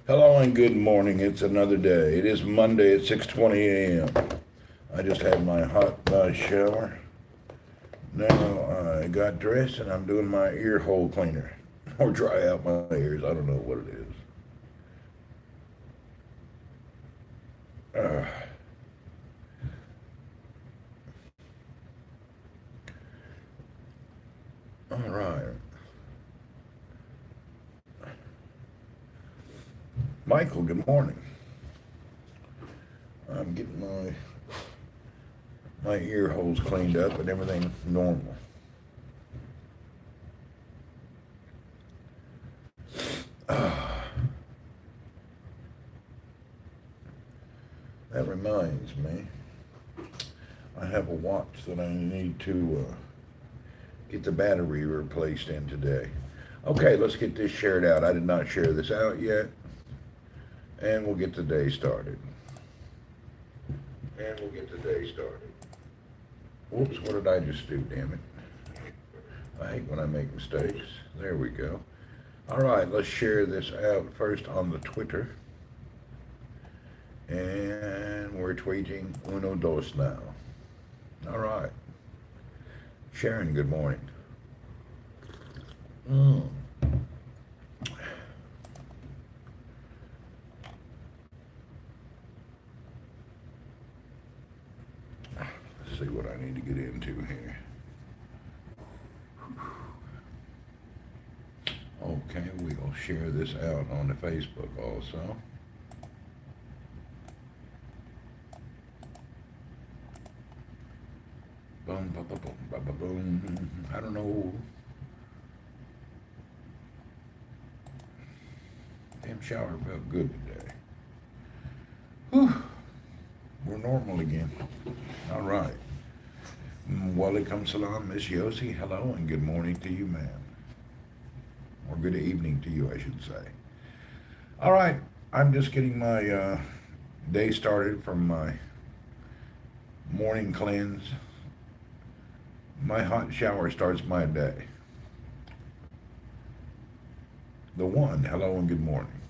Hello and good morning. It's another day. It is Monday at 6:20 a.m. I just had my hot bath shower. Now I got dressed and I'm doing my ear hole cleaner or dry out my ears. I don't know what it is. Uh, all right, Michael. Good morning. I'm getting my ear holes cleaned up and everything normal. That reminds me, I have a watch that I need to get the battery replaced in today. Okay, let's get this shared out. I did not share this out yet, and we'll get the day started. And we'll get the day started. Whoops, what did I just do, damn it? I hate when I make mistakes. There we go. All right, let's share this out first on the Twitter. And we're tweeting uno dos now. All right. Sharon, good morning. Mm. Let's see what I need to get into here. Okay, we'll share this out on the Facebook also. Boom, boom, boom, boom, boom, boom. I don't know. Damn shower felt good today. Whew. We're normal again. All right. Walaikum salam, Miss Yossi. Hello and good morning to you, ma'am. Or good evening to you, I should say. All right. I'm just getting my day started from my morning cleanse. My hot shower starts my day. The one, hello and good morning.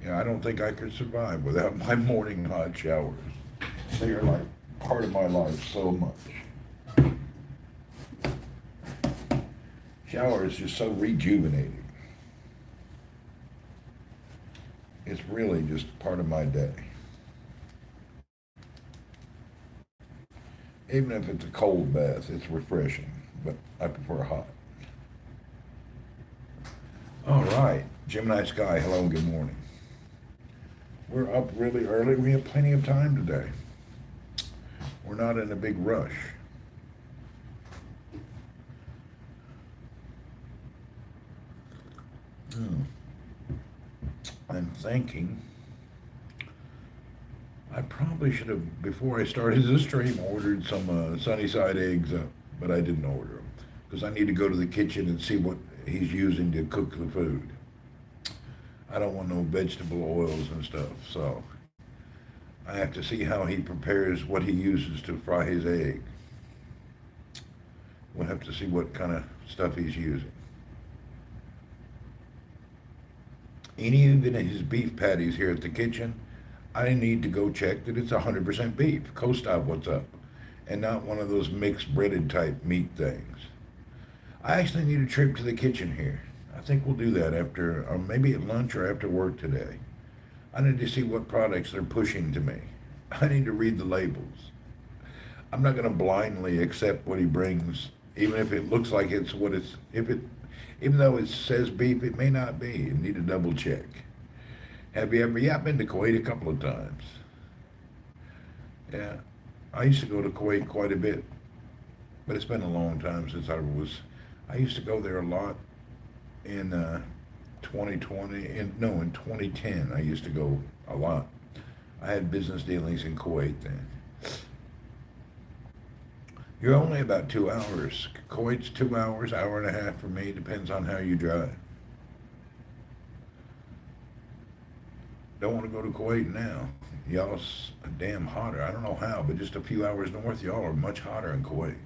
Yeah, I don't think I could survive without my morning hot showers. They are like part of my life so much. Shower is just so rejuvenating. It's really just part of my day. Even if it's a cold bath, it's refreshing, but I prefer hot. All right, Gemini Sky, hello and good morning. We're up really early. We have plenty of time today. We're not in a big rush. Hmm. I'm thinking I probably should have, before I started this stream, ordered some sunny side eggs, but I didn't order them because I need to go to the kitchen and see what he's using to cook the food. I don't want no vegetable oils and stuff, so I have to see how he prepares what he uses to fry his egg. We'll have to see what kind of stuff he's using. And even his beef patties here at the kitchen, I need to go check that it's 100% beef. Kostov, what's up? And not one of those mixed breaded type meat things. I actually need a trip to the kitchen here. I think we'll do that after, or maybe at lunch or after work today. I need to see what products they're pushing to me. I need to read the labels. I'm not going to blindly accept what he brings, even if it looks like it's what it's, if it, even though it says beef, it may not be. You need to double check. Have you ever? Yeah, I've been to Kuwait a couple of times. Yeah, I used to go to Kuwait quite a bit, but it's been a long time since I was. I used to go there a lot in 2020. In 2010, I used to go a lot. I had business dealings in Kuwait then. You're only about 2 hours. Kuwait's 2 hours, hour and a half for me. Depends on how you drive. Don't want to go to Kuwait now. Y'all's damn hotter. I don't know how, but just a few hours north, y'all are much hotter in Kuwait.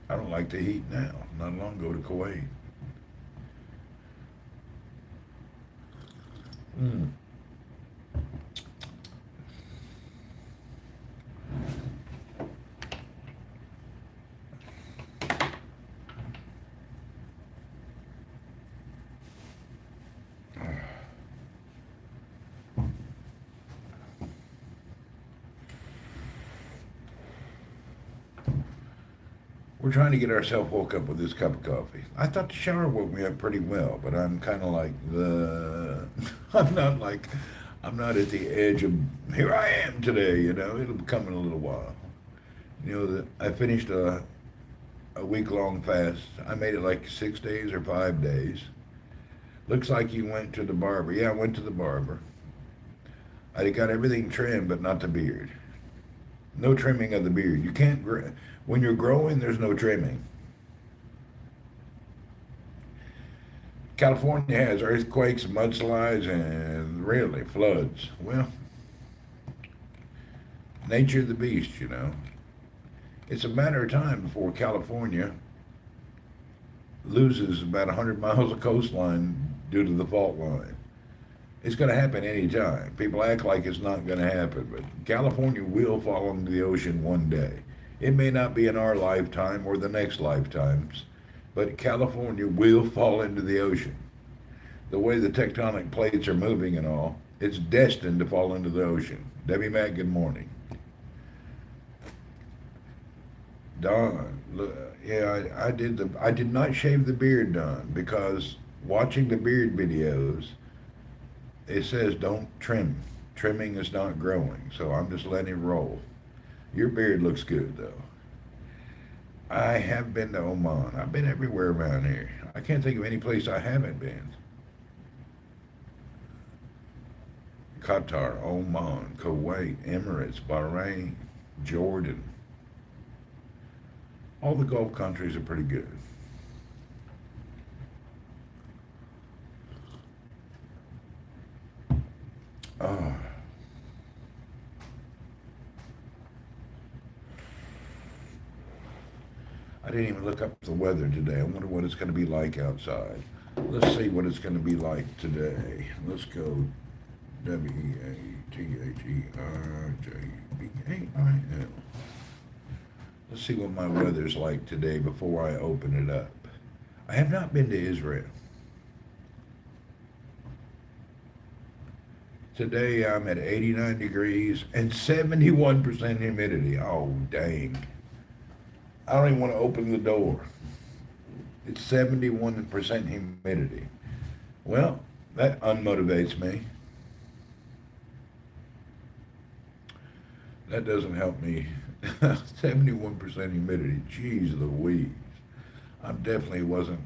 I don't like the heat now. Not long ago to Kuwait. Mm. We're trying to get ourselves woke up with this cup of coffee. I thought the shower woke me up pretty well, but I'm kind of like the. I'm not like. I'm not at the edge of. Here I am today, you know. It'll come in a little while. You know, I finished a week long fast. I made it like 6 days or 5 days. Looks like you went to the barber. Yeah, I went to the barber. I got everything trimmed, but not the beard. No trimming of the beard. You can't, when you're growing, there's no trimming. California has earthquakes, mudslides, and really floods. Well, nature of the beast, you know. It's a matter of time before California loses about 100 miles of coastline due to the fault line. It's going to happen any time. People act like it's not going to happen, but California will fall into the ocean one day. It may not be in our lifetime or the next lifetimes, but California will fall into the ocean. The way the tectonic plates are moving and all, it's destined to fall into the ocean. Debbie Mack, good morning. Don, yeah, I did not shave the beard, Don, because watching the beard videos, it says don't trim. Trimming is not growing, so I'm just letting it roll. Your beard looks good, though. I have been to Oman. I've been everywhere around here. I can't think of any place I haven't been. Qatar, Oman, Kuwait, Emirates, Bahrain, Jordan. All the Gulf countries are pretty good. Oh. I didn't even look up the weather today. I wonder what it's going to be like outside. Let's see what it's going to be like today. Let's go WATHERJBAIL. Let's see what my weather's like today before I open it up. I have not been to Israel. Today I'm at 89 degrees and 71% humidity. Oh, dang. I don't even want to open the door. It's 71% humidity. Well, that unmotivates me. That doesn't help me. 71% humidity. Jeez Louise. I definitely wasn't.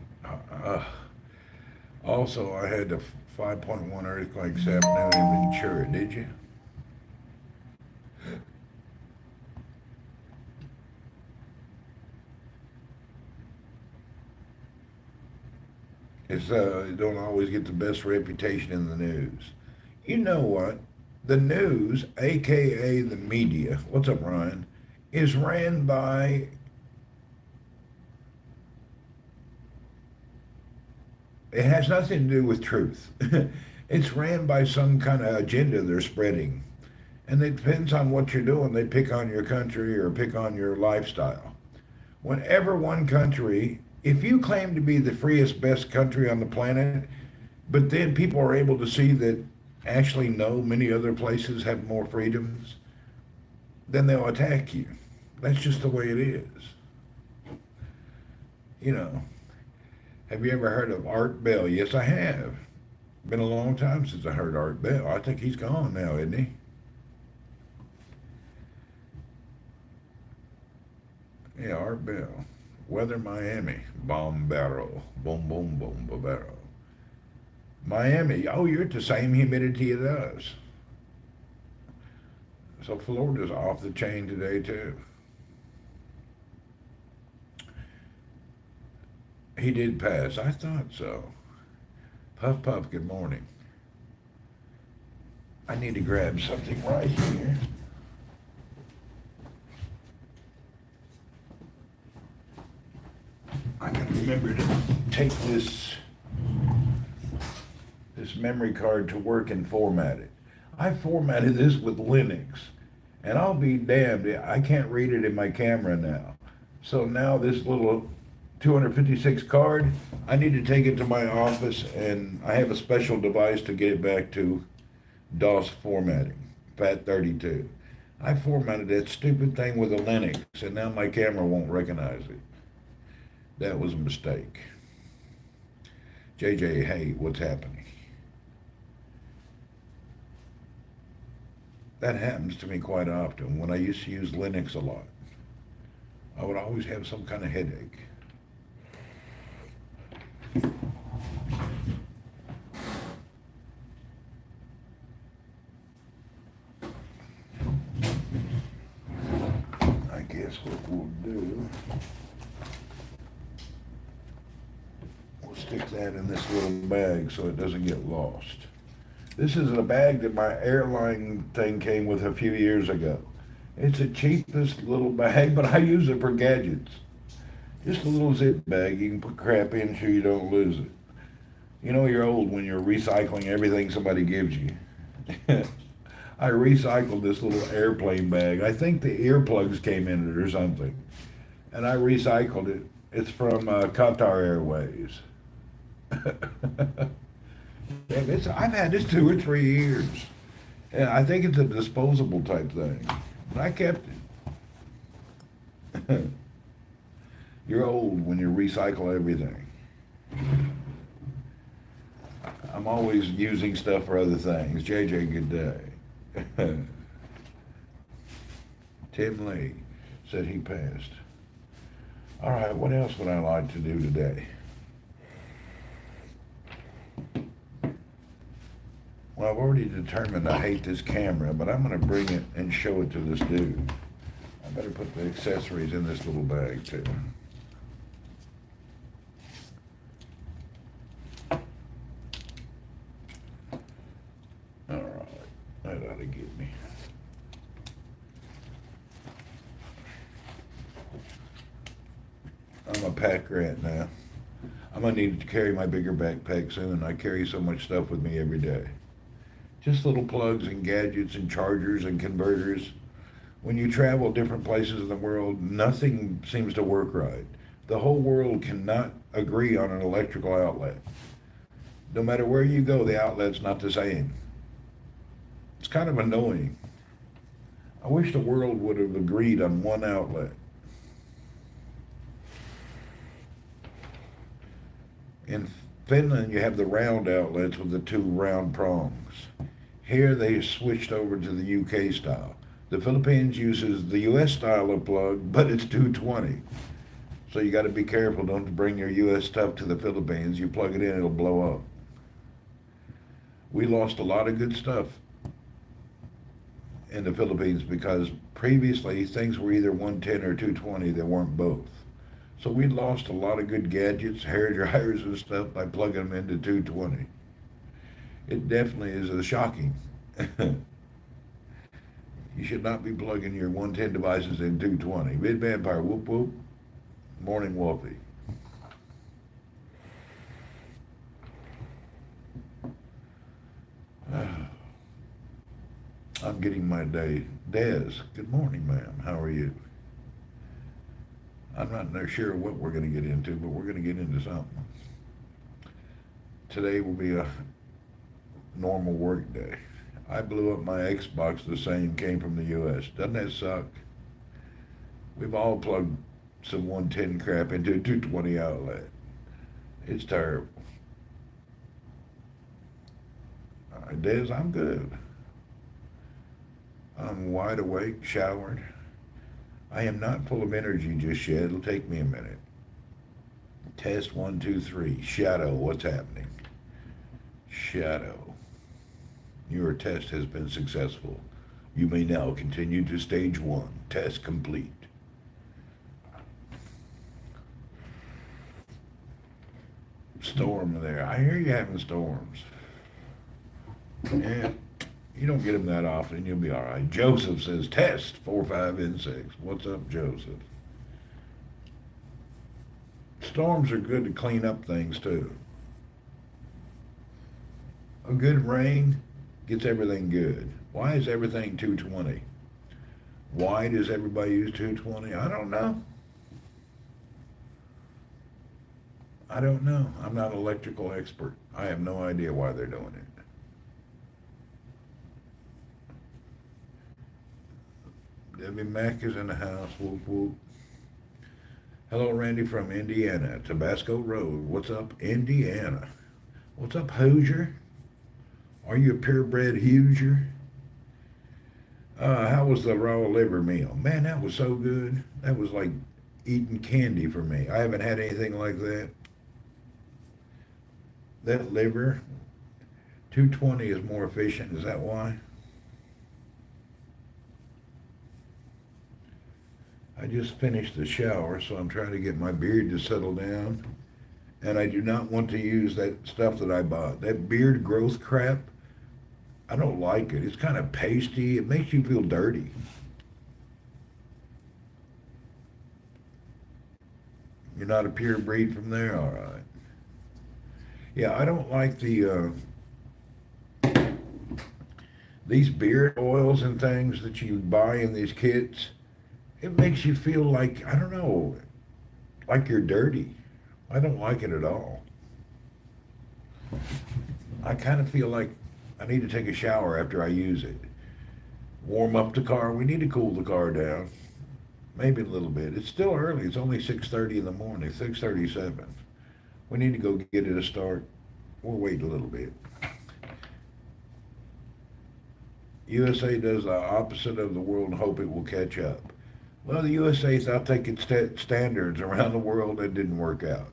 Also, I had the 5.1 earthquake this afternoon in Ventura. Did you? It don't always get the best reputation in the news. You know what? The news, aka the media, what's up, Ryan, is ran by it has nothing to do with truth. It's ran by some kind of agenda they're spreading. And it depends on what you're doing. They pick on your country or pick on your lifestyle. Whenever one country, if you claim to be the freest, best country on the planet, but then people are able to see that actually no, many other places have more freedoms, then they'll attack you. That's just the way it is. You know, have you ever heard of Art Bell? Yes, I have. Been a long time since I heard Art Bell. I think he's gone now, isn't he? Yeah, Art Bell. Weather Miami. Bomb barrel. Boom, boom, boom, barrel. Miami. Oh, you're at the same humidity as us. So Florida's off the chain today, too. He did pass. I thought so. Puff Puff, good morning. I need to grab something right here. I gotta remember to take this this memory card to work and format it. I formatted this with Linux, and I'll be damned, I can't read it in my camera now. So now this little 256 card, I need to take it to my office, and I have a special device to get it back to DOS formatting, FAT32. I formatted that stupid thing with a Linux, and now my camera won't recognize it. That was a mistake. JJ, hey, what's happening? That happens to me quite often. When I used to use Linux a lot, I would always have some kind of headache. I guess what we'll do, we'll stick that in this little bag so it doesn't get lost. This is a bag that my airline thing came with a few years ago. It's the cheapest little bag, but I use it for gadgets. Just a little zip bag you can put crap in so you don't lose it. You know you're old when you're recycling everything somebody gives you. I recycled this little airplane bag. I think the earplugs came in it or something. And I recycled it. It's from Qatar Airways. I've had this 2 or 3 years. And I think it's a disposable type thing. But I kept it. You're old when you recycle everything. I'm always using stuff for other things. JJ, good day. Tim Lee said he passed. All right, what else would I like to do today? Well, I've already determined I hate this camera, but I'm going to bring it and show it to this dude. I better put the accessories in this little bag, too. All right, that ought to get me. I'm a pack rat now. I'm going to need to carry my bigger backpack soon. I carry so much stuff with me every day. Just little plugs and gadgets and chargers and converters. When you travel different places in the world, nothing seems to work right. The whole world cannot agree on an electrical outlet. No matter where you go, the outlet's not the same. It's kind of annoying. I wish the world would have agreed on one outlet. In Finland, you have the round outlets with the 2 round prongs. Here, they switched over to the UK style. The Philippines uses the US style of plug, but it's 220. So you got to be careful. Don't bring your US stuff to the Philippines. You plug it in, it'll blow up. We lost a lot of good stuff in the Philippines because previously things were either 110 or 220. They weren't both. So we lost a lot of good gadgets, hair dryers and stuff by plugging them into 220. It definitely is shocking. You should not be plugging your 110 devices in 220. Mid Vampire, whoop whoop. Morning Wolfie. I'm getting my day. Des, good morning, ma'am. How are you? I'm not sure what we're going to get into, but we're going to get into something. Today will be a normal work day. I blew up my Xbox the same, came from the US. Doesn't that suck? We've all plugged some 110 crap into a 220 outlet. It's terrible. All right, Des, I'm good. I'm wide awake, showered. I am not full of energy just yet. It'll take me a minute. Test 1, 2, 3. Shadow, what's happening? Shadow. Your test has been successful. You may now continue to stage 1. Test complete. Storm there. I hear you having storms. Yeah. You don't get them that often, you'll be all right. Joseph says, test 4, 5, and 6. What's up, Joseph? Storms are good to clean up things, too. A good rain gets everything good. Why is everything 220? Why does everybody use 220? I don't know. I don't know. I'm not an electrical expert. I have no idea why they're doing it. Debbie Mack is in the house. Whoop, whoop. Hello, Randy from Indiana, Tabasco Road. What's up, Indiana? What's up, Hoosier? Are you a purebred Hoosier? How was the raw liver meal? Man, that was so good. That was like eating candy for me. I haven't had anything like that. That liver, 220 is more efficient. Is that why? I just finished the shower, so I'm trying to get my beard to settle down. And I do not want to use that stuff that I bought. That beard growth crap, I don't like it. It's kind of pasty. It makes you feel dirty. You're not a pure breed from there? All right. Yeah, I don't like these beard oils and things that you buy in these kits. It makes you feel like, I don't know, like you're dirty. I don't like it at all. I kind of feel like I need to take a shower after I use it. Warm up the car. We need to cool the car down. Maybe a little bit. It's still early. It's only 6:30 in the morning, 6:37. We need to go get it a start. We'll wait a little bit. USA does the opposite of the world and hope it will catch up. Well, the USA thought they could set standards around the world that didn't work out.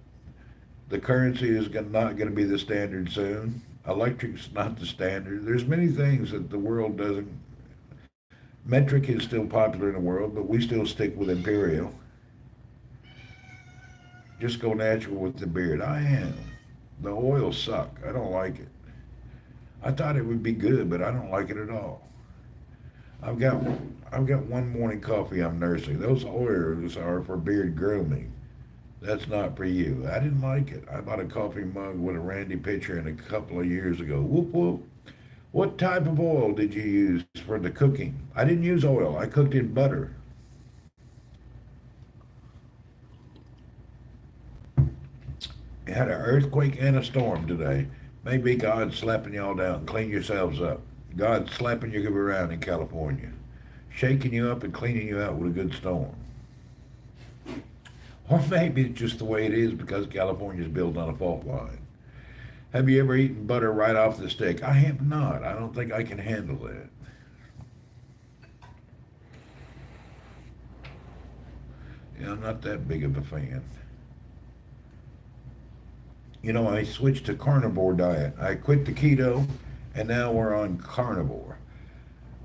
The currency is not going to be the standard soon. Electric's not the standard. There's many things that the world doesn't. Metric is still popular in the world, but we still stick with imperial. Just go natural with the beard. I am. The oils suck. I don't like it. I thought it would be good, but I don't like it at all. I've got one morning coffee I'm nursing. Those oils are for beard grooming. That's not for you. I didn't like it. I bought a coffee mug with a Randy picture in a couple of years ago. Whoop whoop. What type of oil did you use for the cooking? I didn't use oil. I cooked in butter. You had an earthquake and a storm today. Maybe God's slapping y'all down. Clean yourselves up. God's slapping you around in California. Shaking you up and cleaning you out with a good storm. Or maybe it's just the way it is because California's built on a fault line. Have you ever eaten butter right off the stick? I have not. I don't think I can handle that. Yeah, I'm not that big of a fan. You know, I switched to carnivore diet. I quit the keto, and now we're on carnivore.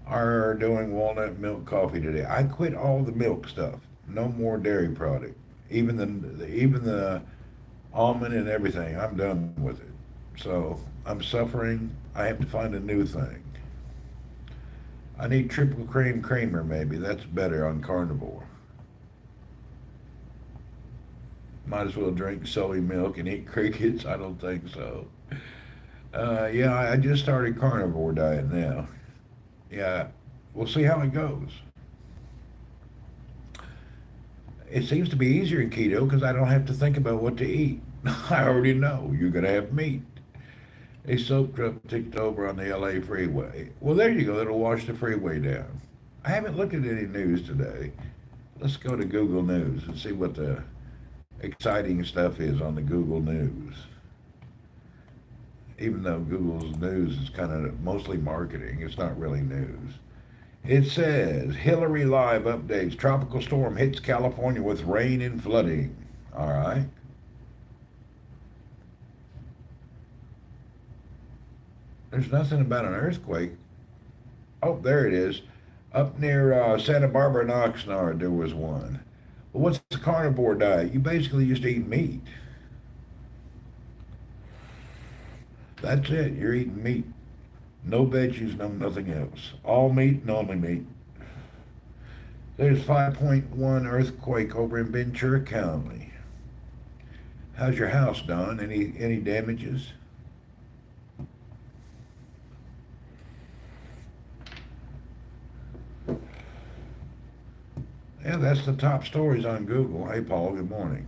Are doing walnut milk coffee today. I quit all the milk stuff. No more dairy product. Even the almond and everything. I'm done with it. So I'm suffering. I have to find a new thing. I need triple cream creamer maybe. That's better on carnivore. Might as well drink soy milk and eat crickets. I don't think so. Yeah, I just started carnivore diet now. Yeah, we'll see how it goes. It seems to be easier in keto because I don't have to think about what to eat. I already know you're going to have meat. A soap truck ticked over on the LA freeway. Well, there you go. It'll wash the freeway down. I haven't looked at any news today. Let's go to Google News and see what the exciting stuff is on the Google News. Even though Google's news is kind of mostly marketing, it's not really news. It says, Hillary Live updates, tropical storm hits California with rain and flooding. All right. There's nothing about an earthquake. Oh, there it is. Up near Santa Barbara and Oxnard, there was one. But what's the carnivore diet? You basically just eat meat. That's it. You're eating meat. No veggies, no nothing else. All meat and only meat. There's 5.1 earthquake over in Ventura County. How's your house, Don? Any damages? Yeah, that's the top stories on Google. Hey, Paul, good morning.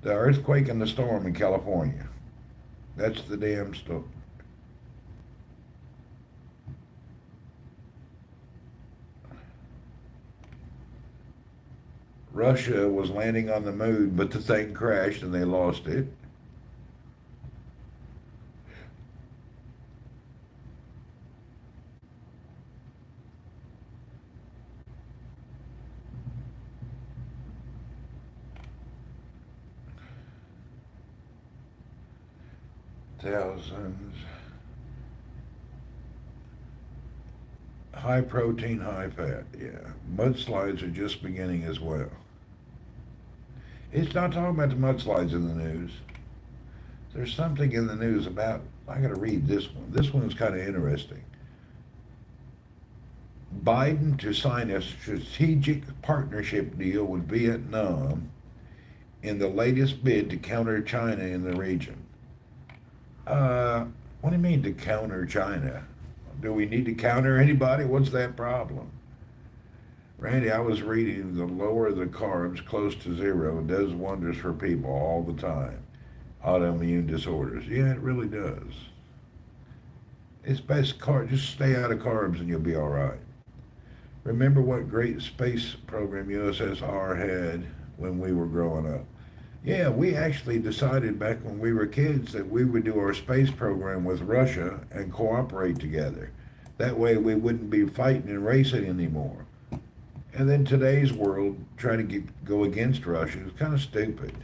The earthquake and the storm in California. That's the damn story. Russia was landing on the moon, but the thing crashed and they lost it. Thousands. High protein, high fat. Yeah. Mudslides are just beginning as well. It's not talking about the mudslides in the news. There's something in the news about, I got to read this one. This one's kind of interesting. Biden to sign a strategic partnership deal with Vietnam in the latest bid to counter China in the region. What do you mean to counter China? Do we need to counter anybody? What's that problem? Randy, I was reading the lower the carbs close to zero does wonders for people all the time. Autoimmune disorders. Yeah, it really does. It's best just stay out of carbs and you'll be all right. Remember what great space program USSR had when we were growing up? Yeah, we actually decided back when we were kids that we would do our space program with Russia and cooperate together. That way we wouldn't be fighting and racing anymore. And then today's world, trying to go against Russia is kind of stupid.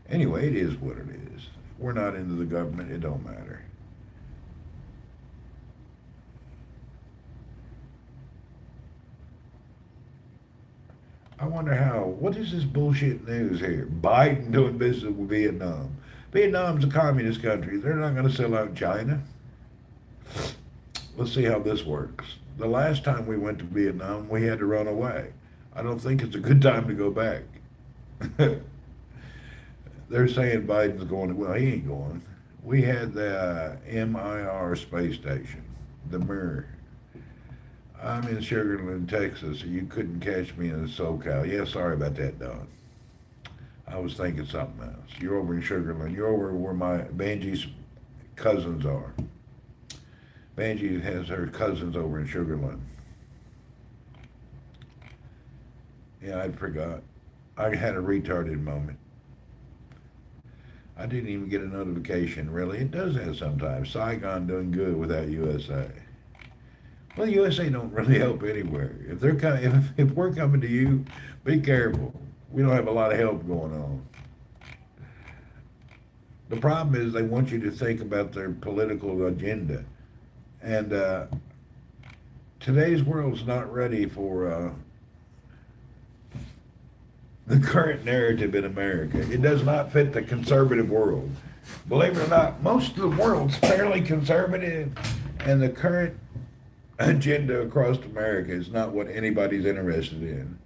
Anyway, it is what it is. We're not into the government, it don't matter. I wonder what is this bullshit news here? Biden doing business with Vietnam. Vietnam's a communist country. They're not going to sell out China. Let's see how this works. The last time we went to Vietnam, we had to run away. I don't think it's a good time to go back. They're saying Biden's going. Well, he ain't going. We had the MIR space station, the Mir. I'm in Sugarland, Texas, so you couldn't catch me in SoCal. Yeah, sorry about that, Don. I was thinking something else. You're over in Sugarland. You're over where my Benji's cousins are. Benji has her cousins over in Sugarland. Yeah, I forgot. I had a retarded moment. I didn't even get a notification, really. It does that sometimes. Saigon doing good without USA. Well, USA don't really help anywhere. If we're coming to you, be careful. We don't have a lot of help going on. The problem is they want you to think about their political agenda. And today's world's not ready for the current narrative in America. It does not fit the conservative world. Believe it or not, most of the world's fairly conservative, and the current agenda across America is not what anybody's interested in.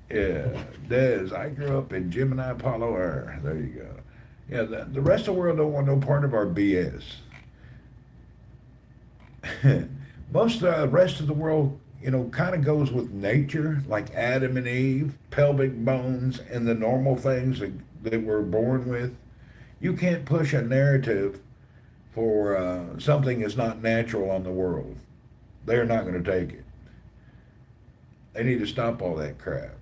Yeah, Des, I grew up in Gemini Apollo Air. There you go. Yeah, the rest of the world don't want no part of our BS. Most of the rest of the world, kind of goes with nature, like Adam and Eve, pelvic bones, and the normal things that we're born with. You can't push a narrative for something that's not natural on the world. They're not going to take it. They need to stop all that crap.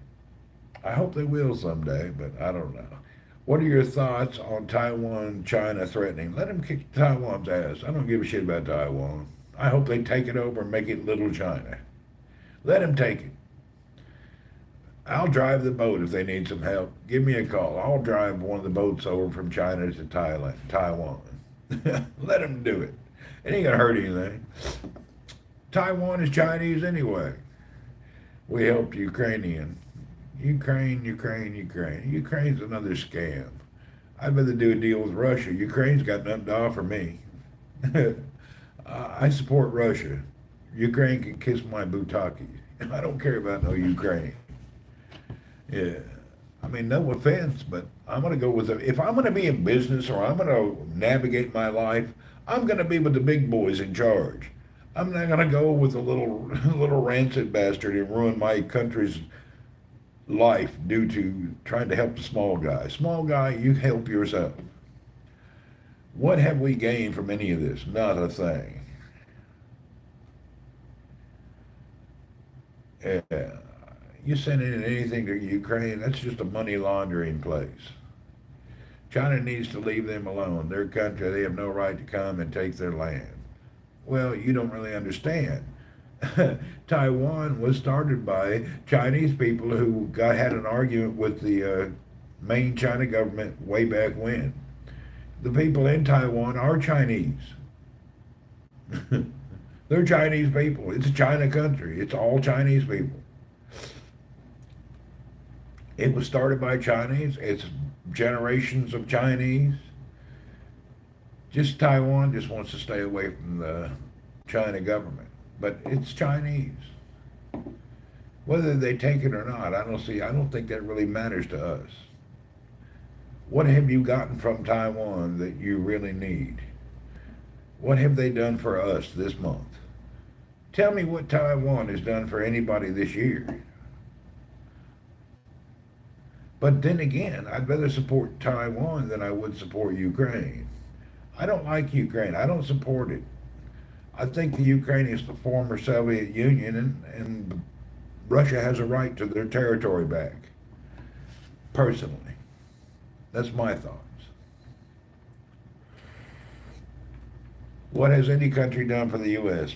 I hope they will someday, but I don't know. What are your thoughts on Taiwan, China threatening? Let them kick Taiwan's ass. I don't give a shit about Taiwan. I hope they take it over and make it little China. Let them take it. I'll drive the boat if they need some help. Give me a call. I'll drive one of the boats over from China to Taiwan. Let them do it. It ain't gonna hurt anything. Taiwan is Chinese anyway. We helped Ukrainian. Ukraine's another scam. I'd rather do a deal with Russia. Ukraine's got nothing to offer me. I support Russia. Ukraine can kiss my buttocks. I don't care about no Ukraine. Yeah. I mean, no offense, but I'm going to go with it. If I'm going to be in business or I'm going to navigate my life, I'm going to be with the big boys in charge. I'm not gonna go with a little little rancid bastard and ruin my country's life due to trying to help the small guy. Small guy, you help yourself. What have we gained from any of this? Not a thing. Yeah. You send in anything to Ukraine, that's just a money laundering place. China needs to leave them alone. Their country, they have no right to come and take their land. Well, you don't really understand. Taiwan was started by Chinese people who had an argument with the main China government way back when. The people in Taiwan are Chinese. They're Chinese people. It's a China country. It's all Chinese people. It was started by Chinese. It's generations of Chinese. Just Taiwan just wants to stay away from the China government. But it's Chinese. Whether they take it or not, I don't think that really matters to us. What have you gotten from Taiwan that you really need? What have they done for us this month? Tell me what Taiwan has done for anybody this year. But then again, I'd rather support Taiwan than I would support Ukraine. I don't like Ukraine. I don't support it. I think the Ukraine is the former Soviet Union, and Russia has a right to their territory back. Personally, that's my thoughts. What has any country done for the U.S.?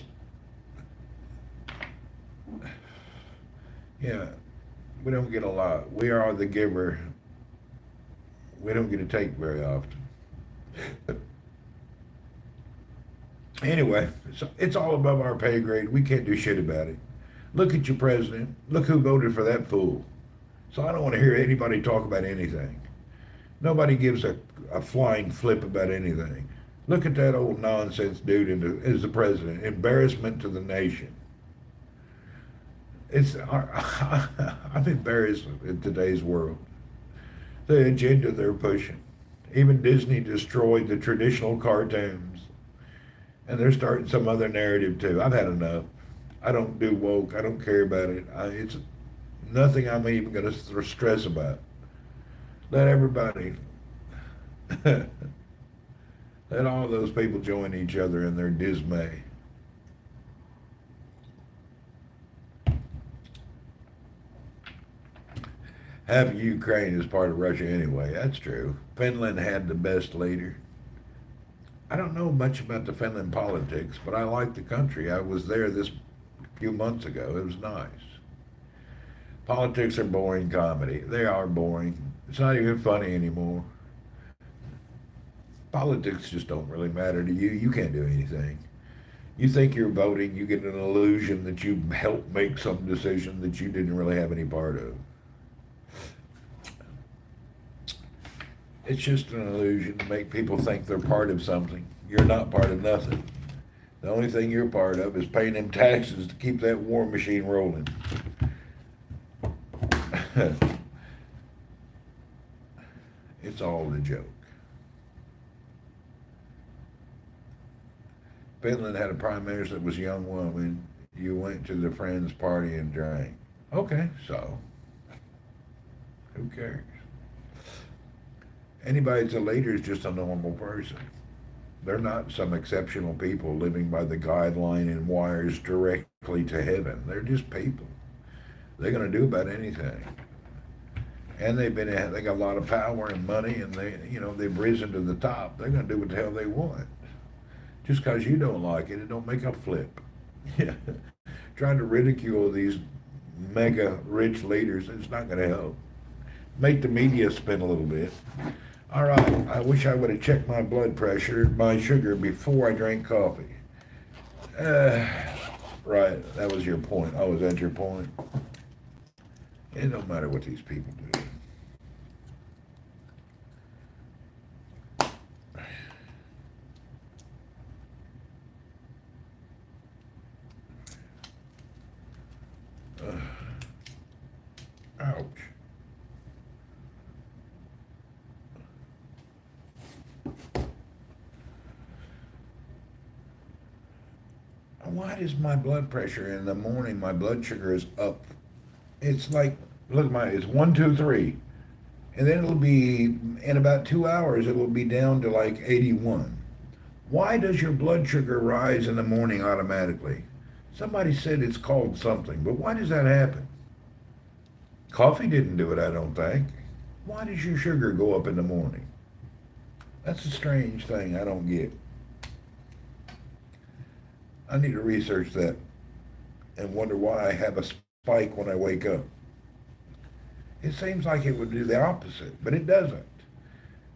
Yeah, we don't get a lot. We are the giver. We don't get to take very often. Anyway, it's all above our pay grade. We can't do shit about it. Look at your president. Look who voted for that fool. So I don't want to hear anybody talk about anything. Nobody gives a flying flip about anything. Look at that old nonsense dude as the president. Embarrassment to the nation. I'm embarrassed in today's world. The agenda they're pushing. Even Disney destroyed the traditional cartoons. And they're starting some other narrative too. I've had enough. I don't do woke. I don't care about it. It's nothing I'm even going to stress about. Let everybody, let all those people join each other in their dismay. Half of Ukraine is part of Russia anyway. That's true. Finland had the best leader. I don't know much about the Finland politics, but I like the country. I was there this few months ago. It was nice. Politics are boring comedy. They are boring. It's not even funny anymore. Politics just don't really matter to you. You can't do anything. You think you're voting, you get an illusion that you helped make some decision that you didn't really have any part of. It's just an illusion to make people think they're part of something. You're not part of nothing. The only thing you're part of is paying them taxes to keep that war machine rolling. It's all a joke. Finland had a prime minister that was a young woman. You went to the friend's party and drank. Okay, so who cares? Anybody that's a leader is just a normal person. They're not some exceptional people living by the guideline and wires directly to heaven. They're just people. They're going to do about anything. And they got a lot of power and money, and they've risen to the top. They're going to do what the hell they want. Just because you don't like it, it don't make a flip. Yeah. Trying to ridicule these mega rich leaders, it's not going to help. Make the media spin a little bit. All right, I wish I would have checked my blood pressure, my sugar, before I drank coffee. Right, that was your point. Oh, is that your point? It don't matter what these people do. Ouch. I why does my blood pressure in the morning, my blood sugar is up? It's like, look, it's 123. And then it'll be, in about 2 hours, it'll be down to like 81. Why does your blood sugar rise in the morning automatically? Somebody said it's called something, but why does that happen? Coffee didn't do it, I don't think. Why does your sugar go up in the morning? That's a strange thing I don't get. I need to research that and wonder why I have a spike when I wake up. It seems like it would do the opposite, but it doesn't.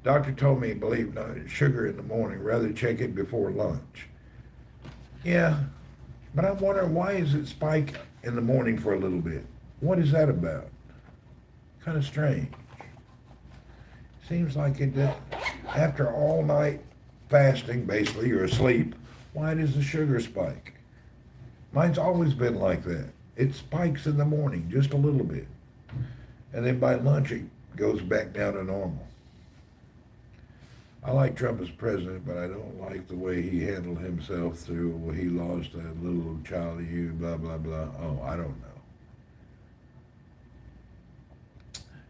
Doctor told me, believe not, sugar in the morning, rather check it before lunch. Yeah, but I'm wondering, why is it spike in the morning for a little bit? What is that about? Kind of strange. Seems like it did. After all night fasting, basically, you're asleep. Why does the sugar spike? Mine's always been like that. It spikes in the morning, just a little bit. And then by lunch, it goes back down to normal. I like Trump as president, but I don't like the way he handled himself through, he lost that little child of you, blah, blah, blah. Oh, I don't know.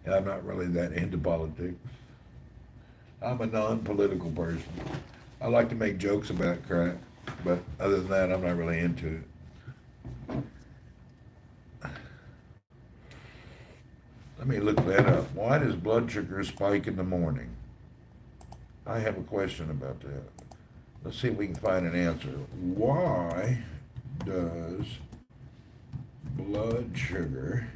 And I'm not really that into politics. I'm a non-political person. I like to make jokes about crap, but other than that, I'm not really into it. Let me look that up. Why does blood sugar spike in the morning? I have a question about that. Let's see if we can find an answer. Why does blood sugar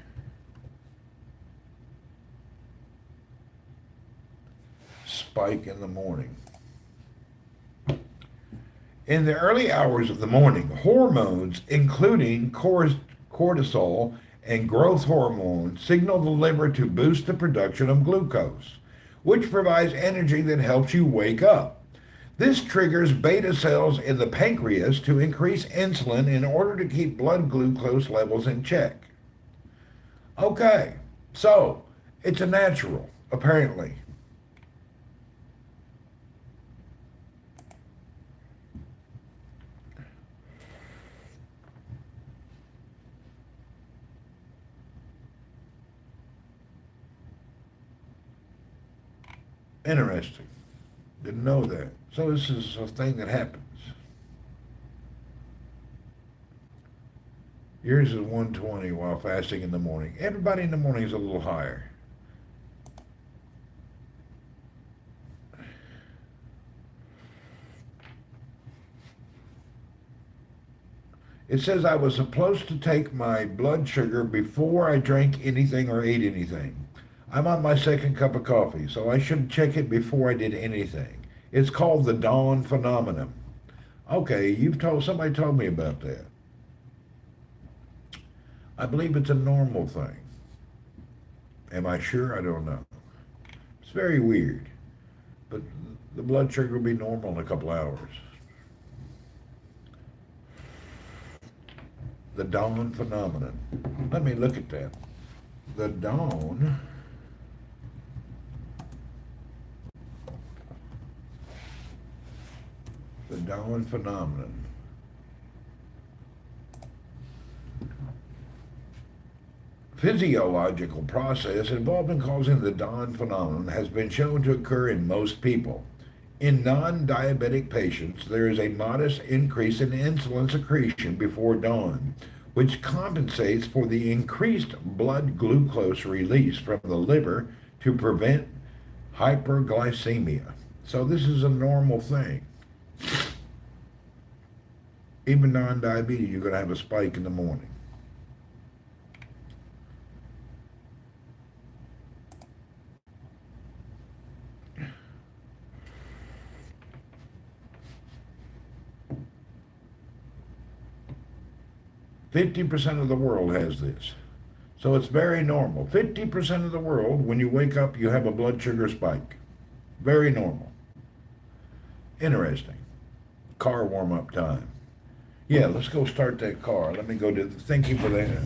spike in the morning? In the early hours of the morning, hormones, including cortisol and growth hormone, signal the liver to boost the production of glucose, which provides energy that helps you wake up. This triggers beta cells in the pancreas to increase insulin in order to keep blood glucose levels in check. Okay, so it's a natural, apparently. Interesting. Didn't know that. So this is a thing that happens. Yours is 120 while fasting in the morning. Everybody in the morning is a little higher. It says I was supposed to take my blood sugar before I drank anything or ate anything. I'm on my second cup of coffee, so I should check it before I did anything. It's called the dawn phenomenon. Okay, somebody told me about that. I believe it's a normal thing. Am I sure? I don't know. It's very weird. But the blood sugar will be normal in a couple hours. The dawn phenomenon. Let me look at that. The dawn phenomenon. Physiological process involved in causing the dawn phenomenon has been shown to occur in most people. In non-diabetic patients, there is a modest increase in insulin secretion before dawn, which compensates for the increased blood glucose release from the liver to prevent hyperglycemia. So this is a normal thing. Even non-diabetes, you're going to have a spike in the morning. %50 of the world has this. So it's very normal. 50% of the world, when you wake up, you have a blood sugar spike. Very normal. Interesting. Car warm-up time. Yeah, let's go start that car. Let me go do the thinking for that.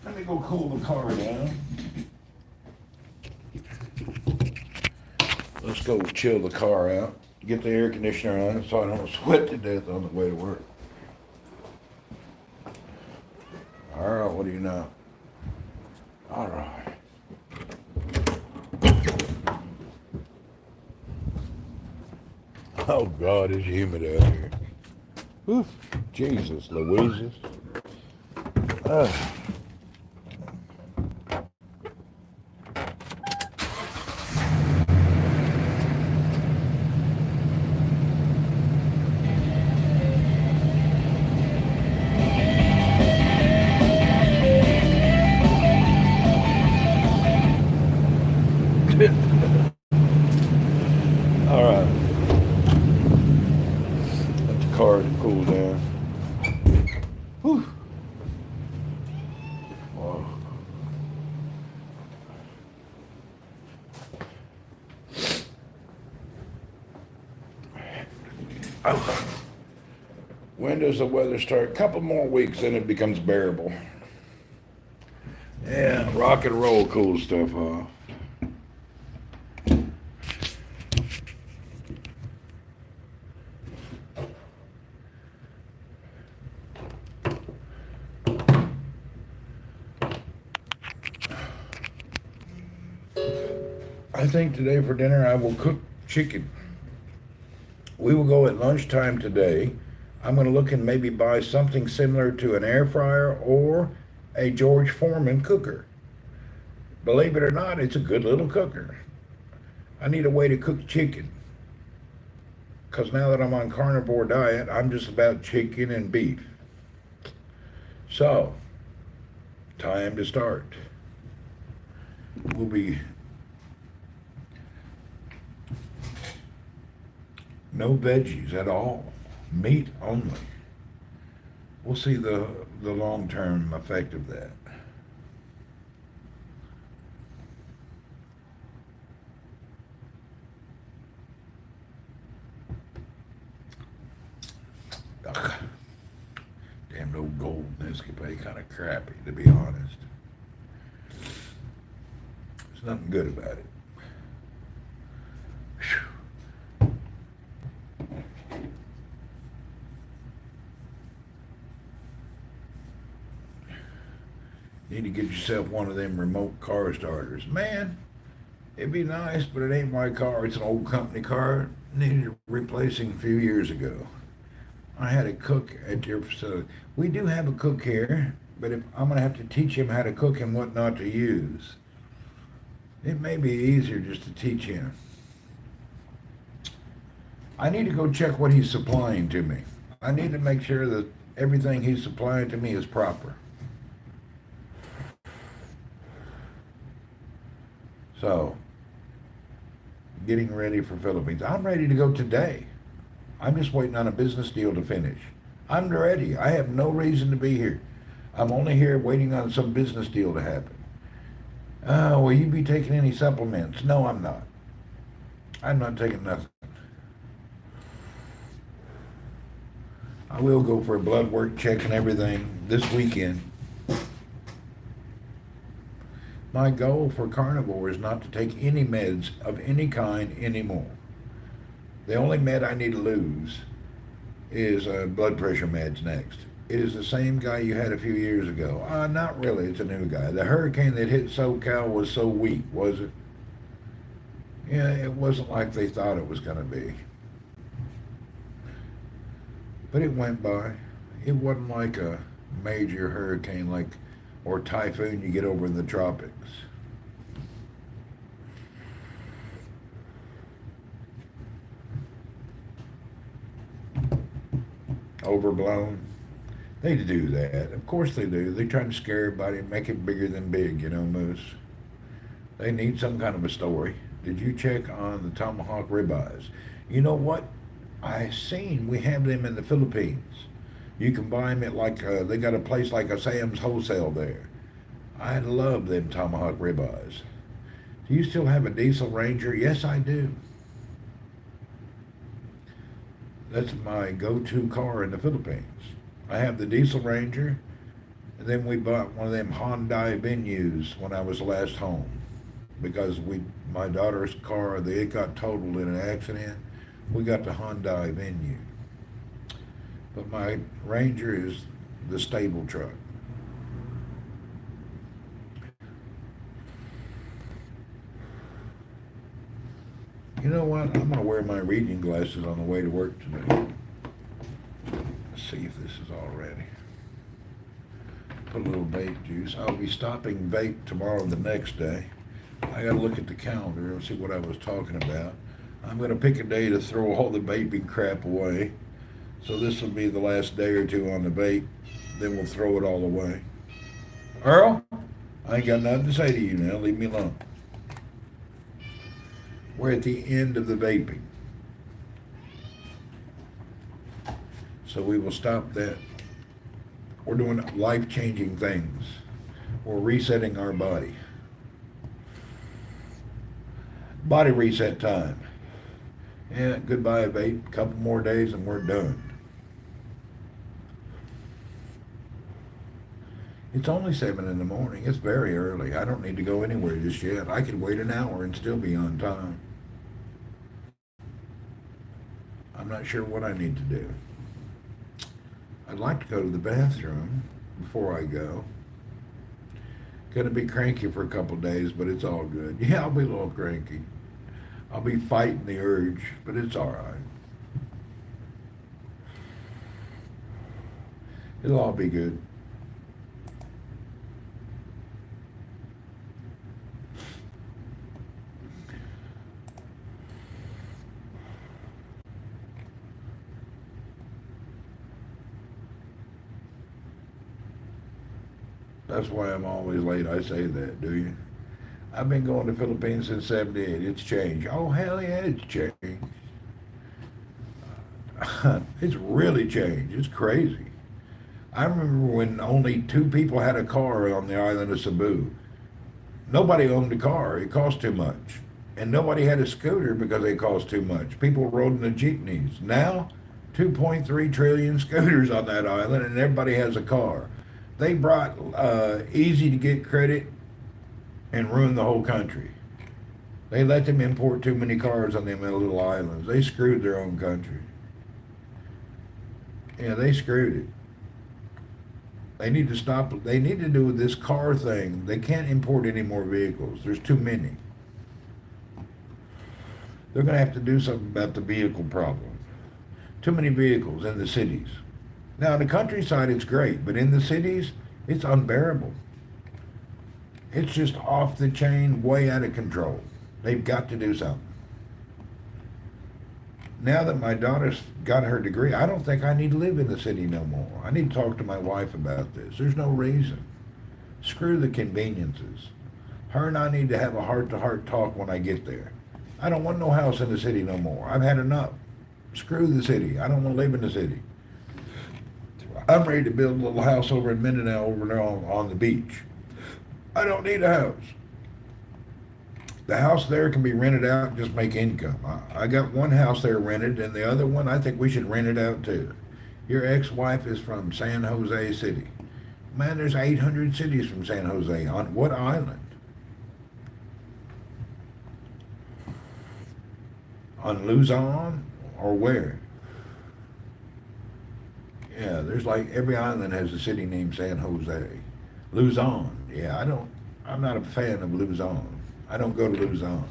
Let me go cool the car down. Let's go chill the car out. get the air conditioner on so I don't sweat to death on the way to work. All right, what do you know? All right. Oh God, it's humid out here. Whew. Jesus, Louises. All right. Let the car cool down. Whew. Whoa. Oh. When does the weather start? A couple more weeks, then it becomes bearable. Yeah, rock and roll cools stuff off. I think today for dinner I will cook chicken. We will go at lunchtime today. I'm going to look and maybe buy something similar to an air fryer or a George Foreman cooker. Believe it or not, it's a good little cooker. I need a way to cook chicken. Because now that I'm on carnivore diet, I'm just about chicken and beef. So, time to start. We'll be no veggies at all, meat only. We'll see the long-term effect of that. Ugh. Damn old gold Nescafe, kind of crappy, to be honest. There's nothing good about it. Need to get yourself one of them remote car starters. Man, it'd be nice, but it ain't my car. It's an old company car. Needed replacing a few years ago. I had a cook at your facility. We do have a cook here, but if I'm going to have to teach him how to cook and what not to use. It may be easier just to teach him. I need to go check what he's supplying to me. I need to make sure that everything he's supplying to me is proper. So, getting ready for Philippines. I'm ready to go today. I'm just waiting on a business deal to finish. I'm ready. I have no reason to be here. I'm only here waiting on some business deal to happen. Will you be taking any supplements? No, I'm not. I'm not taking nothing. I will go for a blood work check and everything this weekend. My goal for carnivore is not to take any meds of any kind anymore. The only med I need to lose is blood pressure meds next. It is the same guy you had a few years ago. Not really, it's a new guy. The hurricane that hit SoCal was so weak, was it? Yeah, it wasn't like they thought it was going to be. But it went by. It wasn't like a major hurricane or typhoon you get over in the tropics. Overblown. They do that. Of course they do. They try to scare everybody and make it bigger than big, Moose. They need some kind of a story. Did you check on the tomahawk ribeyes? You know what? I seen we have them in the Philippines. You can buy them at they got a place like a Sam's Wholesale there. I love them tomahawk ribeyes. Do you still have a diesel Ranger? Yes, I do. That's my go-to car in the Philippines. I have the diesel Ranger, and then we bought one of them Hyundai Venues when I was last home because my daughter's car, it got totaled in an accident. We got the Hyundai Venue. But my Ranger is the stable truck. You know what? I'm going to wear my reading glasses on the way to work today. Let's see if this is all ready. Put a little vape juice. I'll be stopping vape tomorrow the next day. I got to look at the calendar and see what I was talking about. I'm going to pick a day to throw all the vaping crap away. So this will be the last day or two on the vape. Then we'll throw it all away. Earl, I ain't got nothing to say to you now. Leave me alone. We're at the end of the vaping. So we will stop that. We're doing life-changing things. We're resetting our body. Body reset time. Yeah, goodbye vape. Couple more days and we're done. It's only 7 in the morning. It's very early. I don't need to go anywhere just yet. I could wait an hour and still be on time. I'm not sure what I need to do. I'd like to go to the bathroom before I go. Gonna be cranky for a couple days, but it's all good. Yeah, I'll be a little cranky. I'll be fighting the urge, but it's all right. It'll all be good. That's why I'm always late. I say that, do you? I've been going to the Philippines since '78. It's changed. Oh, hell yeah, it's changed. It's really changed. It's crazy. I remember when only 2 people had a car on the island of Cebu. Nobody owned a car. It cost too much. And nobody had a scooter because they cost too much. People rode in the jeepneys. Now, 2.3 trillion scooters on that island, and everybody has a car. They brought easy to get credit and ruined the whole country. They let them import too many cars on them little islands. They screwed their own country. Yeah, they screwed it. They need to stop. They need to do this car thing. They can't import any more vehicles. There's too many. They're going to have to do something about the vehicle problem. Too many vehicles in the cities. Now, in the countryside, it's great, but in the cities, it's unbearable. It's just off the chain, way out of control. They've got to do something. Now that my daughter's got her degree, I don't think I need to live in the city no more. I need to talk to my wife about this. There's no reason. Screw the conveniences. Her and I need to have a heart-to-heart talk when I get there. I don't want no house in the city no more. I've had enough. Screw the city. I don't want to live in the city. I'm ready to build a little house over in Mindanao over there on the beach. I don't need a house. The house there can be rented out and just make income. I got one house there rented, and the other one, I think we should rent it out too. Your ex-wife is from San Jose City. Man, there's 800 cities from San Jose. On what island? On Luzon or where? Yeah, there's like every island has a city named San Jose. Luzon. Yeah, I'm not a fan of Luzon. I don't go to Luzon.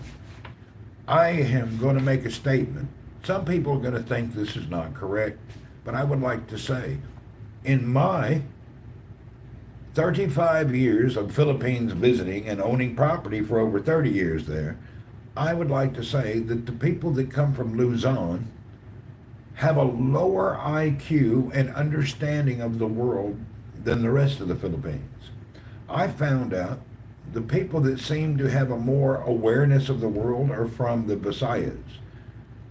I am going to make a statement. Some people are going to think this is not correct, but I would like to say, in my 35 years of Philippines visiting and owning property for over 30 years there, I would like to say that the people that come from Luzon have a lower IQ and understanding of the world than the rest of the Philippines. I found out the people that seem to have a more awareness of the world are from the Visayas,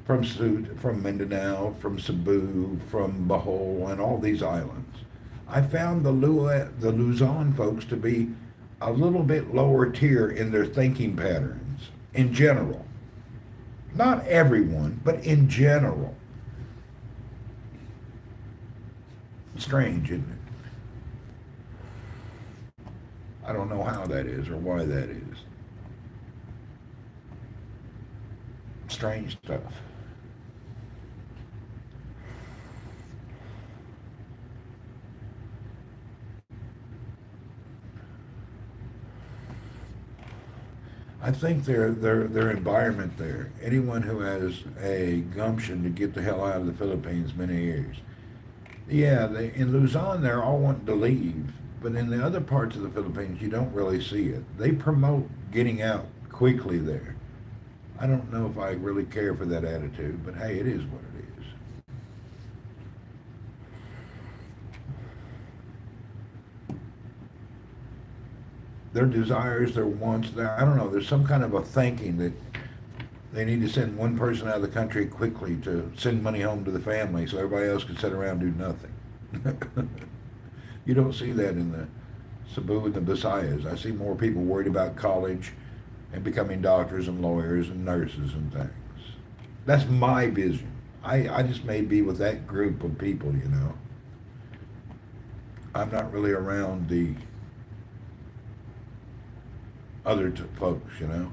from Mindanao, from Cebu, from Bohol, and all these islands. I found the Luzon folks to be a little bit lower tier in their thinking patterns, in general. Not everyone, but in general. Strange, isn't it? I don't know how that is or why that is. Strange stuff. I think their environment there. Anyone who has a gumption to get the hell out of the Philippines many years. Yeah, they in Luzon they're all wanting to leave, but in the other parts of the Philippines you don't really see it. They promote getting out quickly there. I don't know if I really care for that attitude, but hey, it is what it is. Their desires, their wants, I don't know, there's some kind of a thinking that they need to send one person out of the country quickly to send money home to the family so everybody else can sit around and do nothing. You don't see that in the Cebu and the Visayas. I see more people worried about college and becoming doctors and lawyers and nurses and things. That's my vision. I just may be with that group of people, you know. I'm not really around the other folks, you know.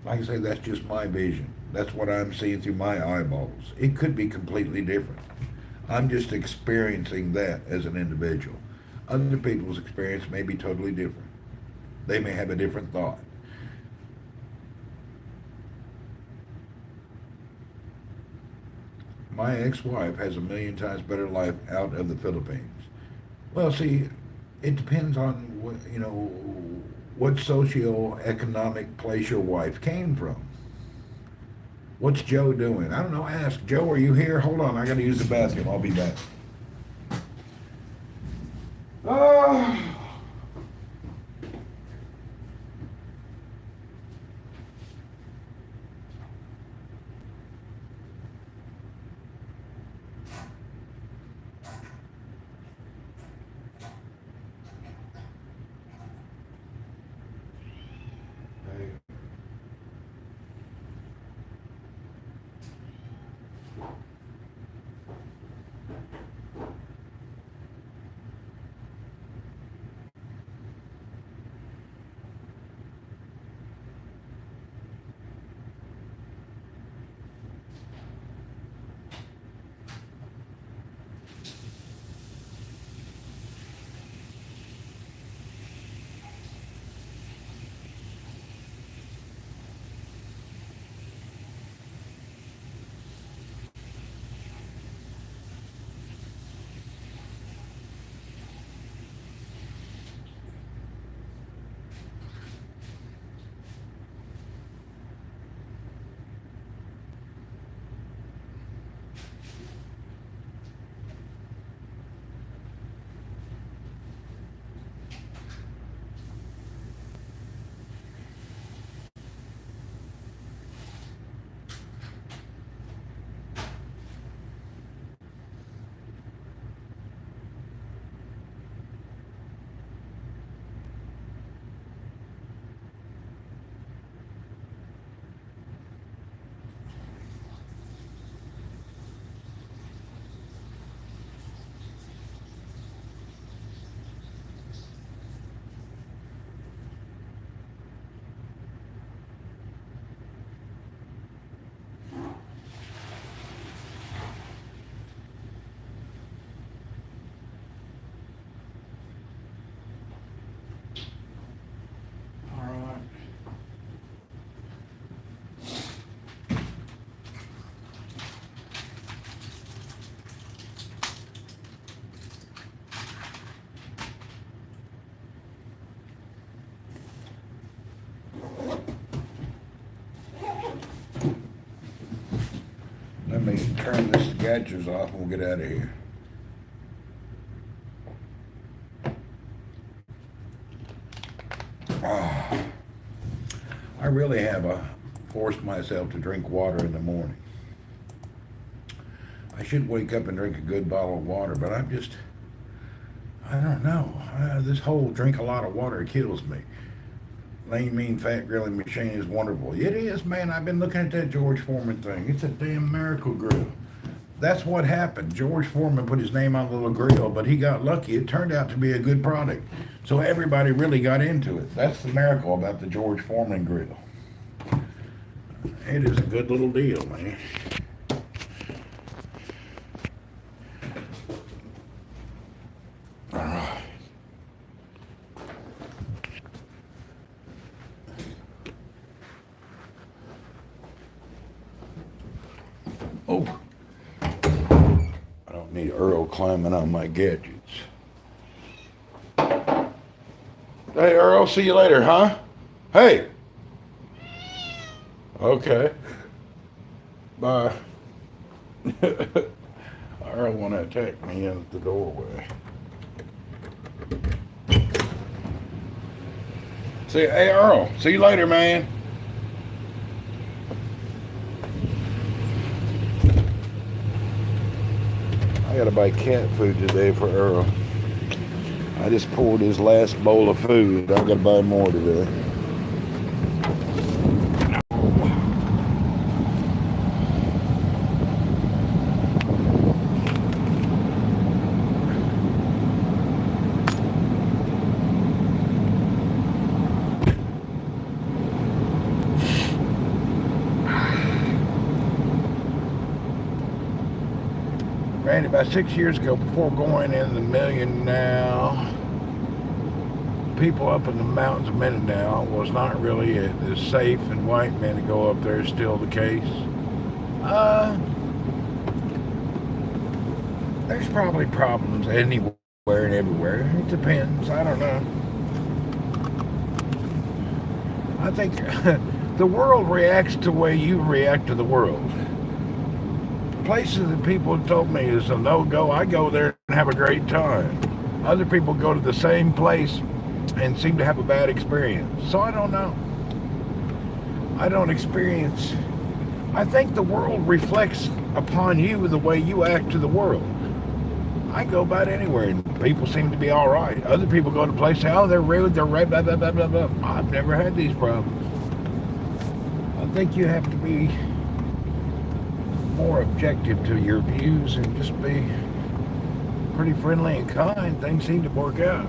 Like I say, that's just my vision. That's what I'm seeing through my eyeballs. It could be completely different. I'm just experiencing that as an individual. Other people's experience may be totally different. They may have a different thought. My ex-wife has a million times better life out of the Philippines. Well, see, it depends on what socio-economic place your wife came from. What's Joe doing? I don't know. Ask Joe, are you here? Hold on, I got to use the bathroom. I'll be back. Oh. Let me turn this gadgets off and we'll get out of here. Oh, I really have forced myself to drink water in the morning. I should wake up and drink a good bottle of water, but I don't know. This whole drink a lot of water kills me. Lean, mean, fat grilling machine is wonderful. It is, man. I've been looking at that George Foreman thing. It's a damn miracle grill. That's what happened. George Foreman put his name on the little grill, but he got lucky. It turned out to be a good product. So everybody really got into it. That's the miracle about the George Foreman grill. It is a good little deal, man. Me, Earl climbing on my gadgets. Hey, Earl, see you later, huh? Hey! Okay. Bye. Earl want to attack me in the doorway. See, hey, Earl, see you later, man. I gotta buy cat food today for Earl. I just poured his last bowl of food. I gotta buy more today. Randy, about 6 years ago, before going in the million now, people up in the mountains of Mindanao was not really as safe, and white men to go up there is still the case. There's probably problems anywhere and everywhere. It depends. I don't know. I think the world reacts to the way you react to the world. Places that people have told me is a no-go. I go there and have a great time. Other people go to the same place and seem to have a bad experience. So I don't know. I don't experience. I think the world reflects upon you the way you act to the world. I go about anywhere and people seem to be all right. Other people go to places, oh, they're rude, they're right, blah, blah, blah, blah, blah. I've never had these problems. I think you have to be more objective to your views and just be pretty friendly and kind. Things seem to work out.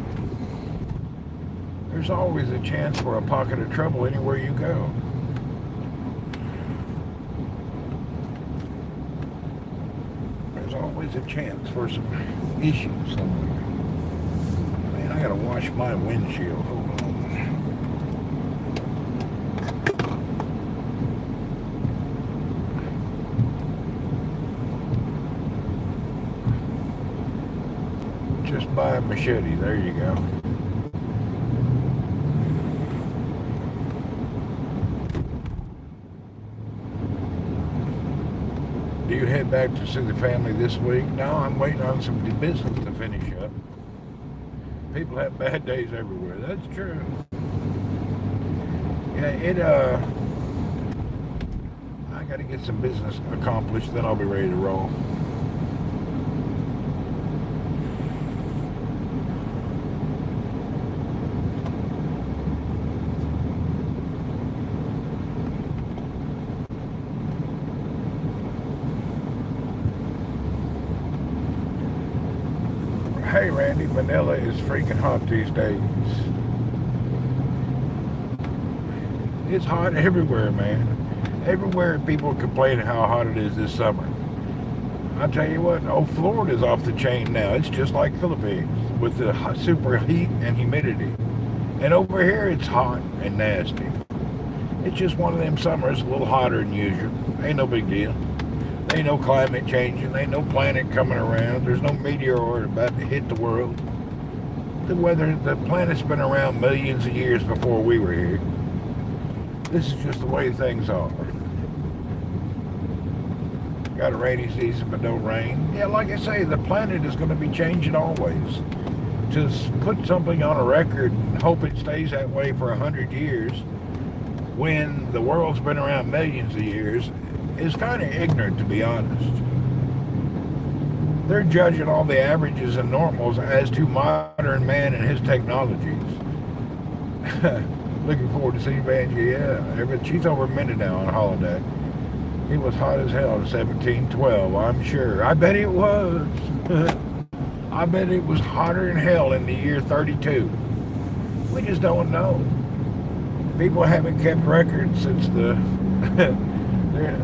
There's always a chance for a pocket of trouble anywhere you go. There's always a chance for some issues somewhere. Man, I gotta wash my windshield. Hold on. Just buy a machete. There you go. Do you head back to see the family this week? No, I'm waiting on some business to finish up. People have bad days everywhere. That's true. Yeah, I got to get some business accomplished, then I'll be ready to roll. Hey Randy, Manila is freaking hot these days. It's hot everywhere, man. Everywhere people complain how hot it is this summer. I tell you what, Florida's off the chain now. It's just like Philippines with the super heat and humidity. And over here it's hot and nasty. It's just one of them summers, a little hotter than usual. Ain't no big deal. Ain't no climate changing. Ain't no planet coming around. There's no meteor about to hit the world. The planet's been around millions of years before we were here. This is just the way things are. Got a rainy season, but no rain. Yeah, like I say, the planet is going to be changing always. To put something on a record and hope it stays that way for 100 years when the world's been around millions of years is kind of ignorant, to be honest. They're judging all the averages and normals as to modern man and his technologies. Looking forward to seeing Vanjie. Yeah, she's over in Mindanao on holiday. It was hot as hell in 1712, I'm sure. I bet it was. I bet it was hotter than hell in the year 32. We just don't know. People haven't kept records since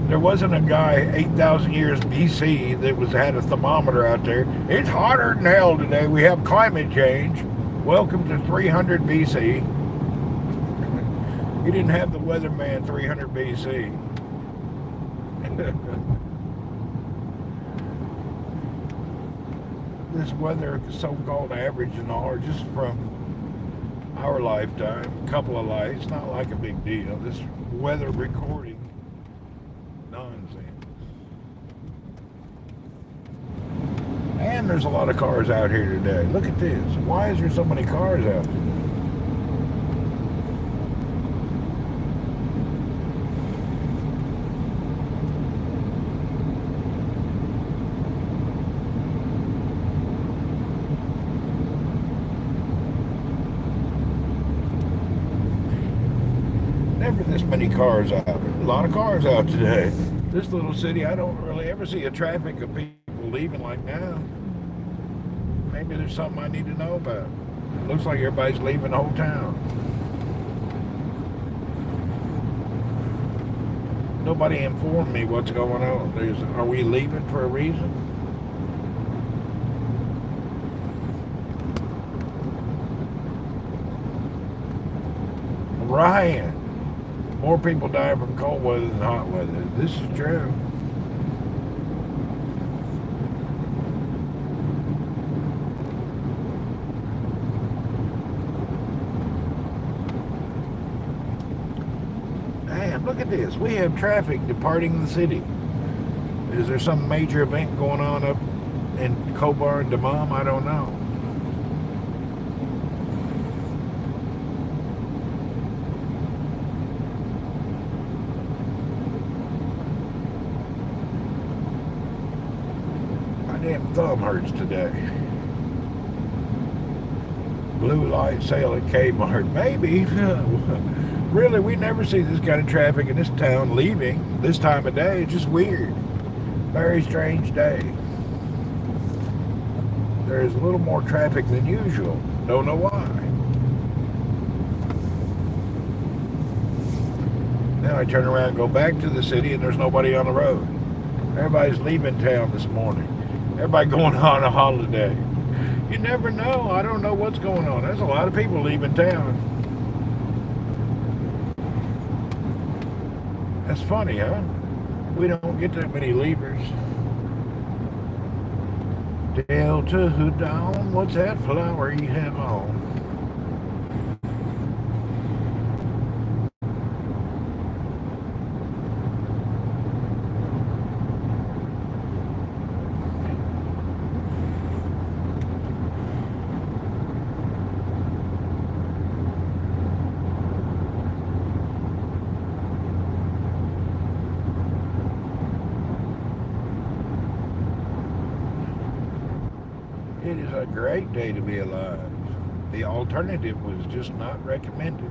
there wasn't a guy 8,000 years BC that had a thermometer out there. It's hotter than hell today. We have climate change. Welcome to 300 BC. You didn't have the weatherman 300 BC. this weather so-called average and all are just from our lifetime, a couple of lights, not like a big deal. This weather recording nonsense. And there's a lot of cars out here today. Look at this. Why is there so many cars out today? Never this many cars out. A lot of cars out today. This little city, I don't really ever see a traffic of people leaving like now. Maybe there's something I need to know about. It looks like everybody's leaving the whole town. Nobody informed me what's going on. Are we leaving for a reason? Ryan. More people die from cold weather than hot weather. This is true. Damn, look at this. We have traffic departing the city. Is there some major event going on up in Kobar and Dammam? I don't know. Damn thumb hurts today. Blue light sale at Kmart. Maybe. Really, we never see this kind of traffic in this town leaving this time of day. It's just weird. Very strange day. There's a little more traffic than usual. Don't know why. Now I turn around and go back to the city and there's nobody on the road. Everybody's leaving town this morning. Everybody going on a holiday. You never know. I don't know what's going on. There's a lot of people leaving town. That's funny, huh? We don't get that many leavers. Delta hood on. What's that flower you have on? It is a great day to be alive. The alternative was just not recommended.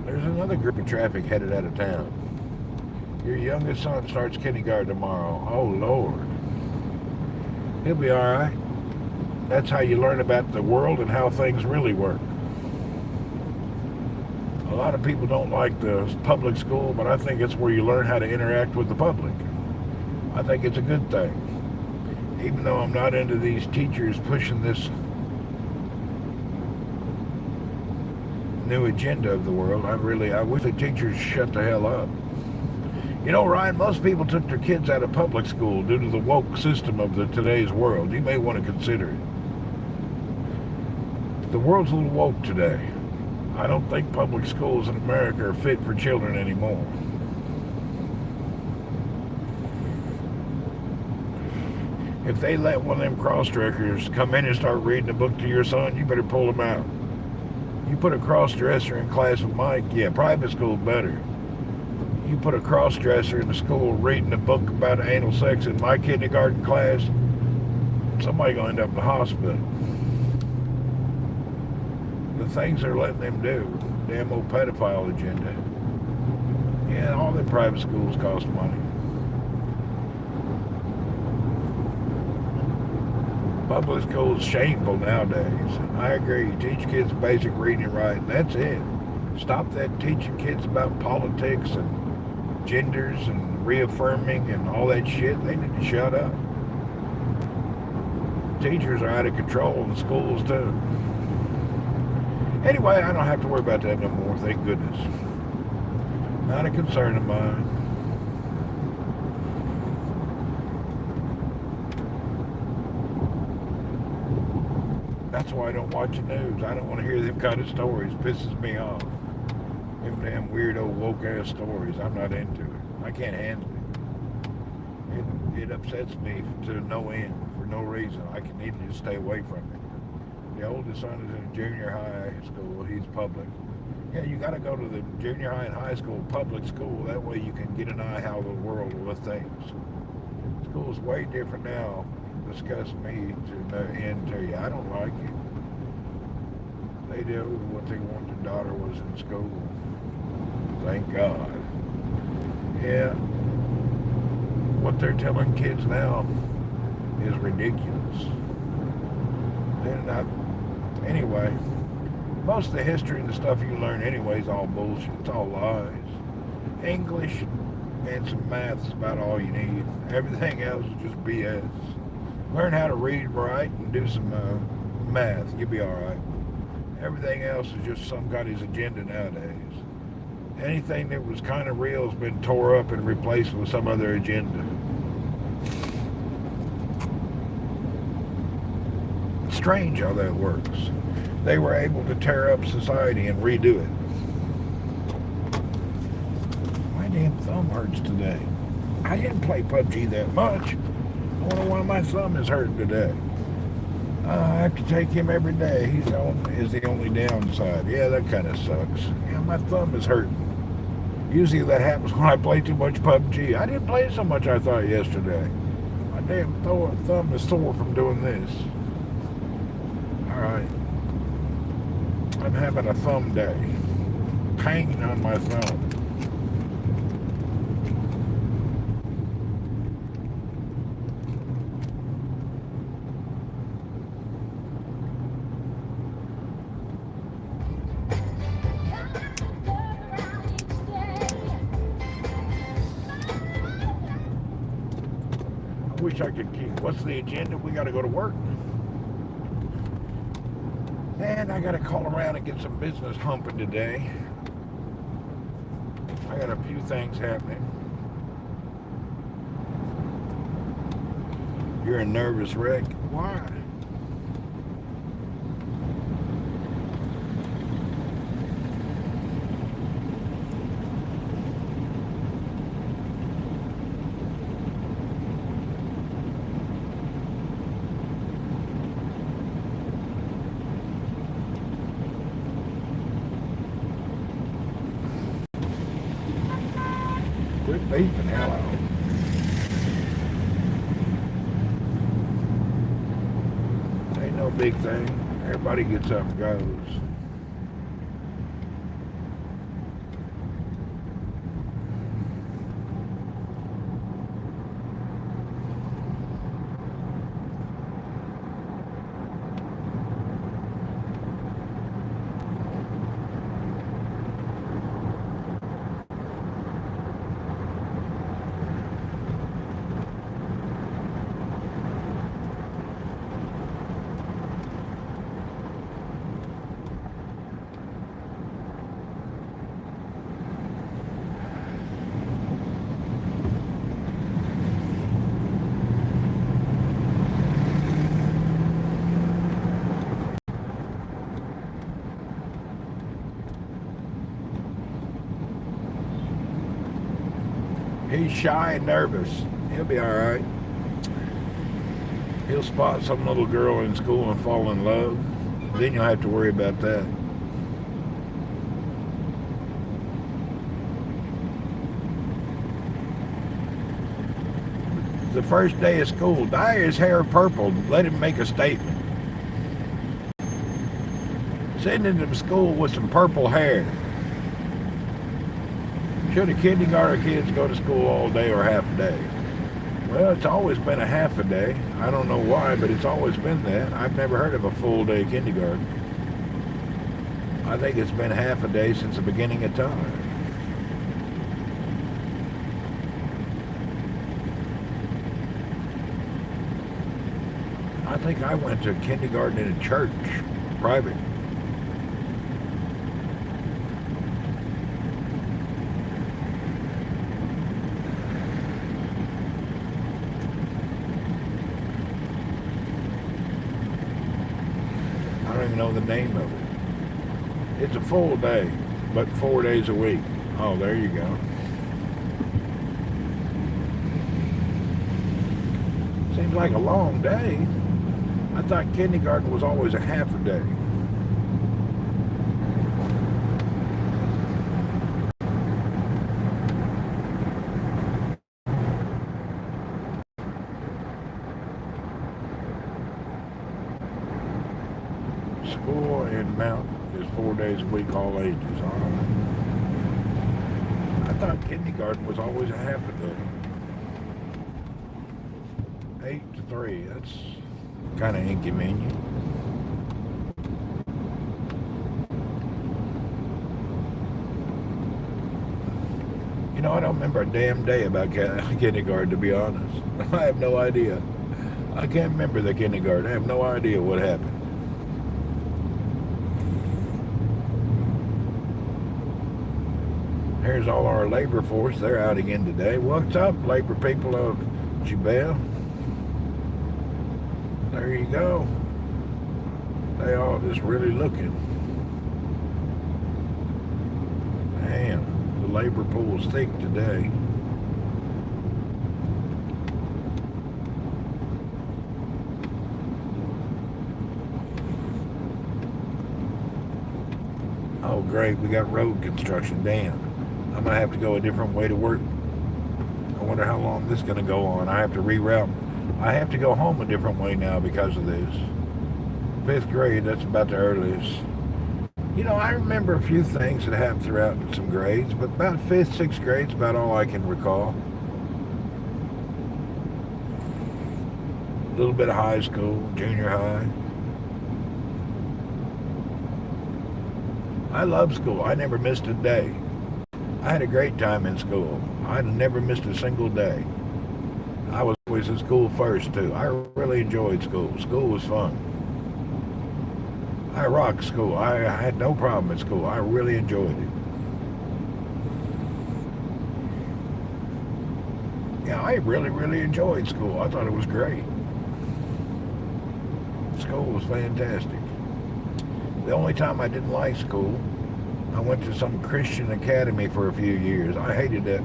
There's another group of traffic headed out of town. Your youngest son starts kindergarten tomorrow. Oh, Lord. He'll be all right. That's how you learn about the world and how things really work. A lot of people don't like the public school, but I think it's where you learn how to interact with the public. I think it's a good thing. Even though I'm not into these teachers pushing this new agenda of the world, I wish the teachers shut the hell up. You know, Ryan, most people took their kids out of public school due to the woke system of today's world. You may want to consider it. The world's a little woke today. I don't think public schools in America are fit for children anymore. If they let one of them cross-dressers come in and start reading a book to your son, you better pull them out. You put a cross-dresser in class with Mike, yeah, private school better. You put a cross-dresser in the school reading a book about anal sex in my kindergarten class, somebody gonna end up in the hospital. The things they're letting them do, damn old pedophile agenda. Yeah, all the private schools cost money. Public school is shameful nowadays. I agree. You teach kids basic reading and writing. That's it. Stop that teaching kids about politics and genders and reaffirming and all that shit. They need to shut up. Teachers are out of control in schools too. Anyway, I don't have to worry about that no more, thank goodness. Not a concern of mine. That's why I don't watch the news. I don't want to hear them kind of stories. It pisses me off. Them damn weirdo woke ass stories. I'm not into it. I can't handle it. It upsets me to no end for no reason. I can need to just stay away from it. The oldest son is in junior high school. He's public. Yeah, you got to go to the junior high and high school, public school. That way you can get an eye how the world thinks. School's way different now. Disgust me to no end to you. I don't like it. They did what they wanted. Their daughter was in school. Thank God. Yeah. What they're telling kids now is ridiculous. They're not. Anyway, most of the history and the stuff you learn anyway is all bullshit. It's all lies. English and some math is about all you need. Everything else is just BS. Learn how to read, write, and do some math. You'll be all right. Everything else is just somebody's agenda nowadays. Anything that was kind of real has been tore up and replaced with some other agenda. It's strange how that works. They were able to tear up society and redo it. My damn thumb hurts today. I didn't play PUBG that much. I wonder why my thumb is hurting today. I have to take him every day. He's the only downside. Yeah, that kind of sucks. Yeah, my thumb is hurting. Usually that happens when I play too much PUBG. I didn't play so much I thought yesterday. My damn thumb is sore from doing this. Alright. I'm having a thumb day. Pain on my thumb. Wish I could keep. What's the agenda? We got to go to work. And I got to call around and get some business humping today. I got a few things happening. You're a nervous wreck. Why? Quit beeping, hello. Ain't no big thing. Everybody gets up and goes. He's shy and nervous. He'll be all right. He'll spot some little girl in school and fall in love. Then you'll have to worry about that. The first day of school, dye his hair purple. Let him make a statement. Send him to school with some purple hair. Should the kindergarten kids go to school all day or half a day? Well, it's always been a half a day. I don't know why, but it's always been that. I've never heard of a full day kindergarten. I think it's been half a day since the beginning of time. I think I went to kindergarten in a church, private. I don't even know the name of it. It's a full day, but 4 days a week. Oh, there you go. Seems like a long day. I thought kindergarten was always a half a day. School in Mount is 4 days a week, all ages. All right. I thought kindergarten was always a half a day. 8 to 3. That's kind of inconvenient. You know, I don't remember a damn day about kindergarten, to be honest. I have no idea. I can't remember the kindergarten. I have no idea what happened. Here's all our labor force. They're out again today. What's up, labor people of Jubel? There you go. They all just really looking. Damn, the labor pool's thick today. Oh, great, we got road construction. Damn, I'm gonna have to go a different way to work. I wonder how long this is gonna go on. I have to reroute. I have to go home a different way now because of this. 5th grade, that's about the earliest. You know, I remember a few things that happened throughout some grades, but about 5th, 6th grade's about all I can recall. A little bit of high school, junior high. I love school. I never missed a day. I had a great time in school. I never missed a single day. I was always in school first, too. I really enjoyed school. School was fun. I rocked school. I had no problem at school. I really enjoyed it. Yeah, I really, really enjoyed school. I thought it was great. School was fantastic. The only time I didn't like school, I went to some Christian academy for a few years. I hated that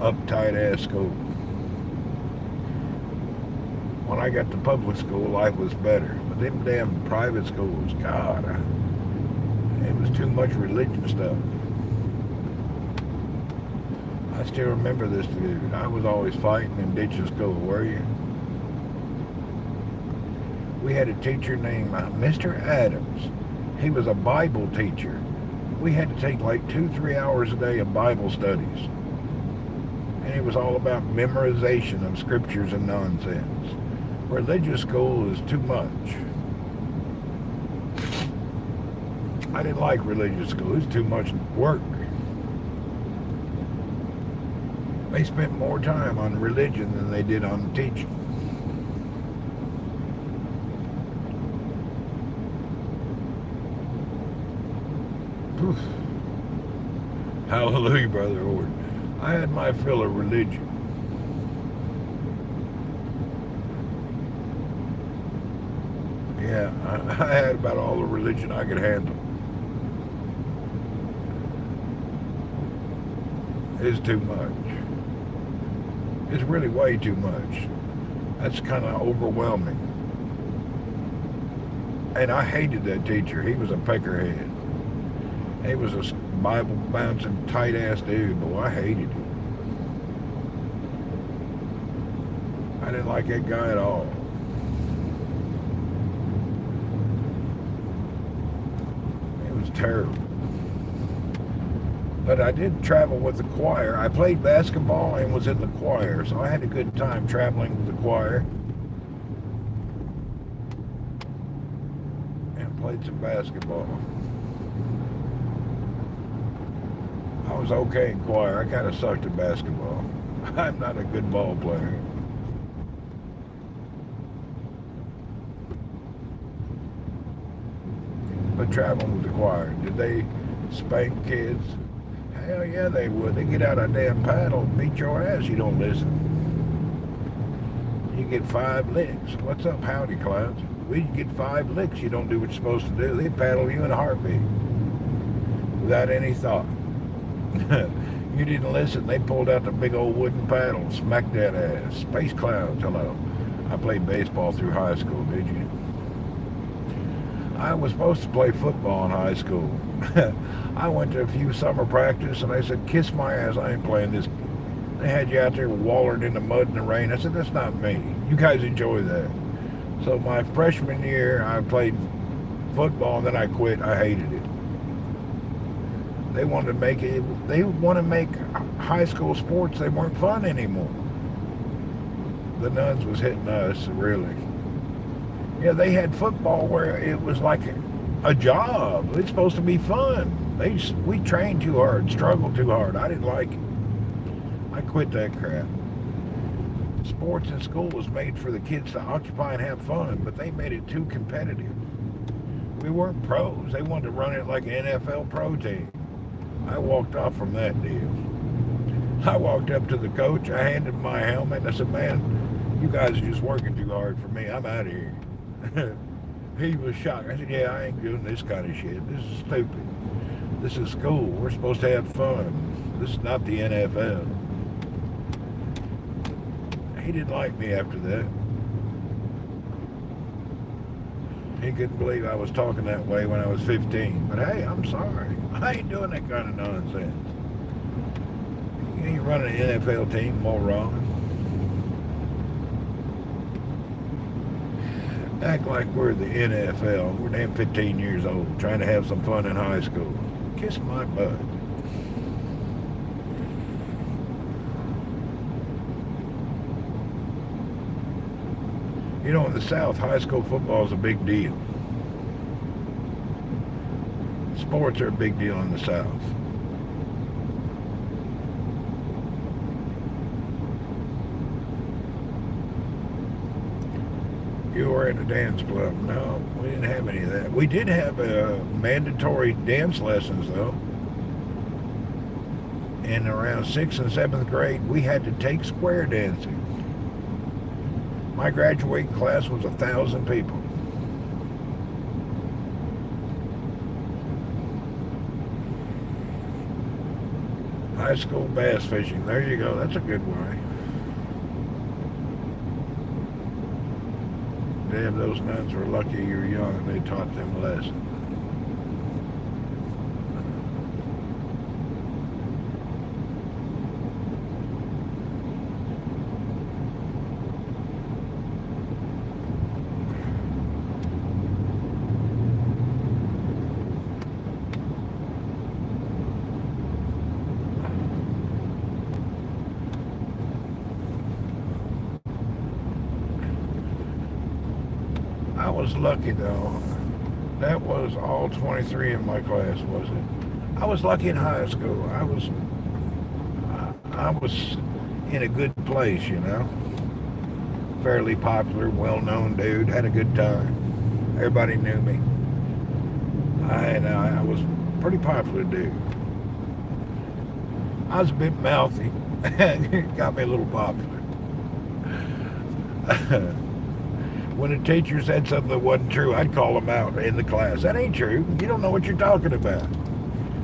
uptight-ass school. When I got to public school, life was better. But them damn private schools, God, it was too much religion stuff. I still remember this dude. I was always fighting and ditching school, were you? We had a teacher named Mr. Adams. He was a Bible teacher. We had to take like 2-3 hours a day of Bible studies. And it was all about memorization of scriptures and nonsense. Religious school is too much. I didn't like religious school. It was too much work. They spent more time on religion than they did on teaching. Oof. Hallelujah, Brother Horton. I had my fill of religion. Yeah, I had about all the religion I could handle. It's too much. It's really way too much. That's kind of overwhelming. And I hated that teacher. He was a peckerhead. He was a Bible-bouncing, tight-ass dude, boy. I hated him. I didn't like that guy at all. It was terrible. But I did travel with the choir. I played basketball and was in the choir, so I had a good time traveling with the choir. And played some basketball. was okay in choir. I kind of sucked at basketball. I'm not a good ball player. But traveling with the choir, did they spank kids? Hell yeah, they would. They get out a damn paddle and beat your ass. You don't listen. You get 5 licks. What's up, howdy, clowns? We get 5 licks. You don't do what you're supposed to do. They paddle you in a heartbeat without any thought. You didn't listen. They pulled out the big old wooden paddle and smacked that ass. Space clowns, hello. I played baseball through high school, did you? I was supposed to play football in high school. I went to a few summer practice and I said, kiss my ass, I ain't playing this. They had you out there wallered in the mud and the rain. I said, that's not me. You guys enjoy that. So my freshman year, I played football and then I quit. I hated it. They wanted to make it, they want to make high school sports, they weren't fun anymore. The nuns was hitting us, really. Yeah, they had football where it was like a job. It's supposed to be fun. We trained too hard, struggled too hard. I didn't like it. I quit that crap. Sports in school was made for the kids to occupy and have fun, but they made it too competitive. We weren't pros. They wanted to run it like an NFL pro team. I walked off from that deal. I walked up to the coach. I handed him my helmet, and I said, man, you guys are just working too hard for me. I'm out of here. He was shocked. I said, yeah, I ain't doing this kind of shit. This is stupid. This is school. We're supposed to have fun. This is not the NFL. He didn't like me after that. He couldn't believe I was talking that way when I was 15. But hey, I'm sorry. I ain't doing that kind of nonsense. You ain't running an NFL team, moron. Act like we're the NFL. We're damn 15 years old, trying to have some fun in high school. Kiss my butt. You know, in the South, high school football is a big deal. Sports are a big deal in the South. You were in a dance club. No, we didn't have any of that. We did have mandatory dance lessons, though. In around 6th and 7th grade, we had to take square dancing. My graduating class was 1,000 people. High school bass fishing. There you go. That's a good way. Damn, those nuns were lucky you were young. They taught them a lesson. I was lucky though. That was all 23 in my class, was it? I was lucky in high school. I was in a good place, you know. Fairly popular, well-known dude. Had a good time. Everybody knew me. I was a pretty popular dude. I was a bit mouthy. Got me a little popular. When a teacher said something that wasn't true, I'd call them out in the class. That ain't true. You don't know what you're talking about.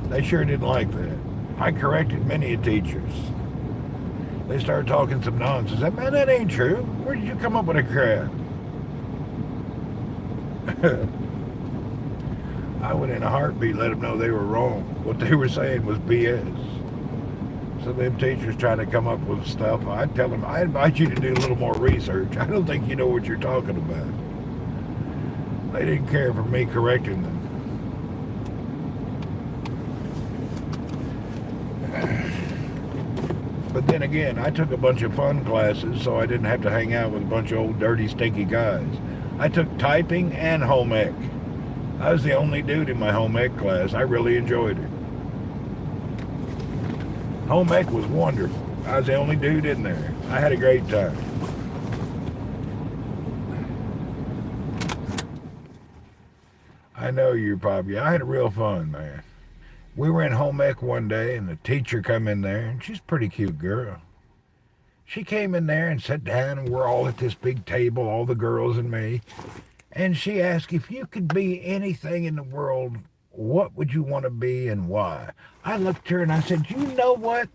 They sure didn't like that. I corrected many teachers. They started talking some nonsense. Man, that ain't true. Where did you come up with that crap? I would in a heartbeat let them know they were wrong. What they were saying was BS. So them teachers trying to come up with stuff, I'd tell them, I invite you to do a little more research. I don't think you know what you're talking about. They didn't care for me correcting them. But then again, I took a bunch of fun classes, so I didn't have to hang out with a bunch of old, dirty, stinky guys. I took typing and home ec. I was the only dude in my home ec class. I really enjoyed it. Home ec was wonderful. I was the only dude in there. I had a great time. I know you probably. I had real fun, man. We were in home ec one day, and the teacher come in there, and she's a pretty cute girl. She came in there and sat down, and we're all at this big table, all the girls and me. And she asked, if you could be anything in the world, what would you want to be and why? I looked at her and I said, you know what?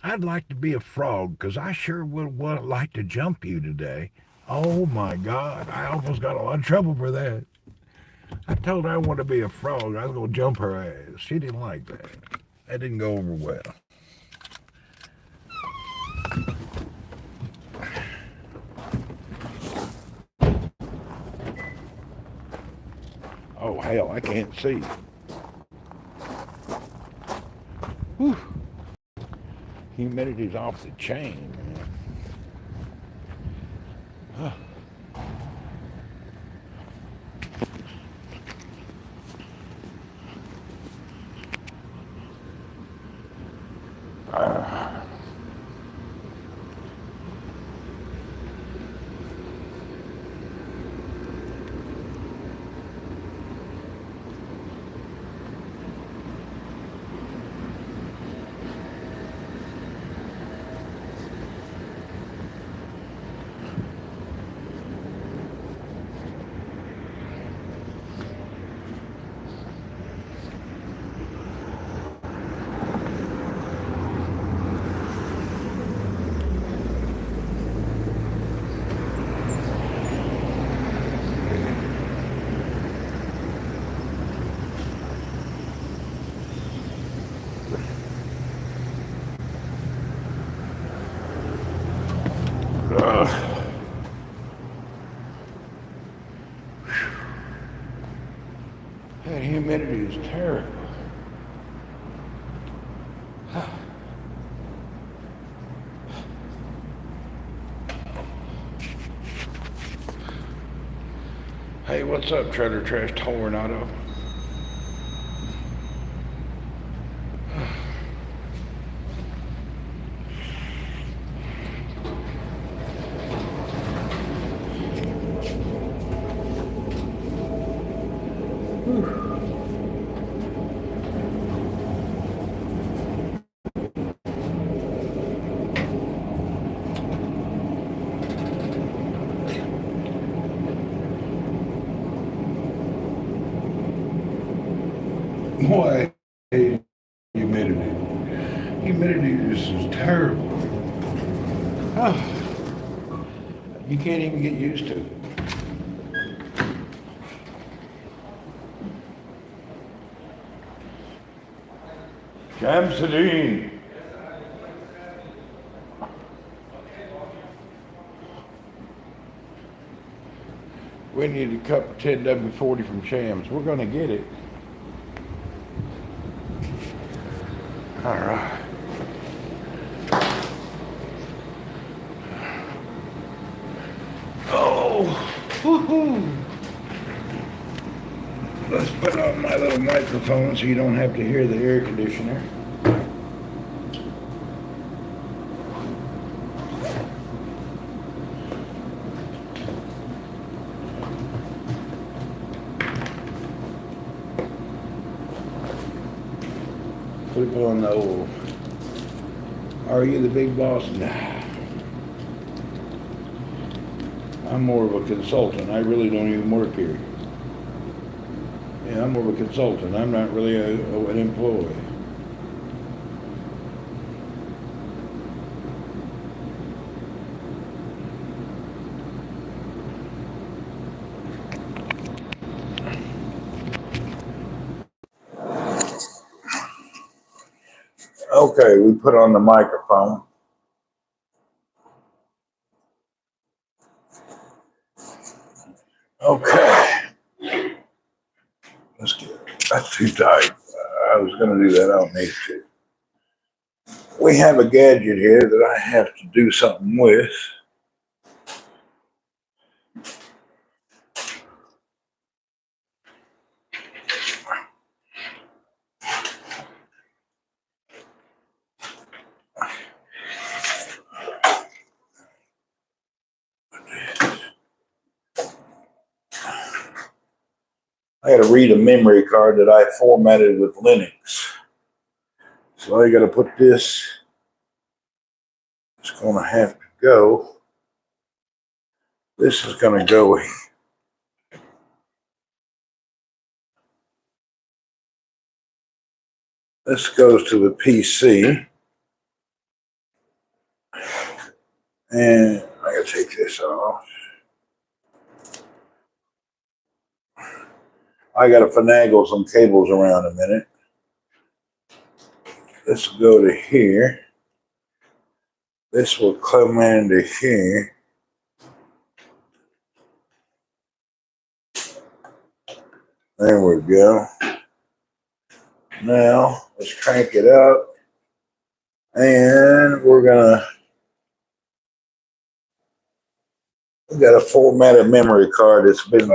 I'd like to be a frog because I sure would like to jump you today. Oh my God, I almost got a lot of trouble for that. I told her I wanted to be a frog. I was going to jump her ass. She didn't like that. That didn't go over well. Oh, hell, I can't see. Whew. Humidity's off the chain, man. Huh. That humidity is terrible. Hey, what's up, Trailer Trash Tornado? Boy, humidity. Humidity is terrible. Oh, you can't even get used to it. Shamsuddin. We need a cup of 10W40 from Shams. We're going to get it. All right. Oh, woohoo. Let's put on my little microphone so you don't have to hear the air conditioner. Flip on the old. Are you the big boss? Nah. I'm more of a consultant. I really don't even work here. Yeah, I'm more of a consultant. I'm not really an employee. Okay, we put on the microphone. Okay. Let's get it. That's too tight. I was going to do that. I don't need to. We have a gadget here that I have to do something with. I got to read a memory card that I formatted with Linux. So I got to put this. It's going to have to go. This is going to go. This goes to the PC. And I got to take this off. I got to finagle some cables around a minute. This will go to here. This will come into here. There we go. Now, let's crank it up. And we're going to, we got a formatted memory card. It's been,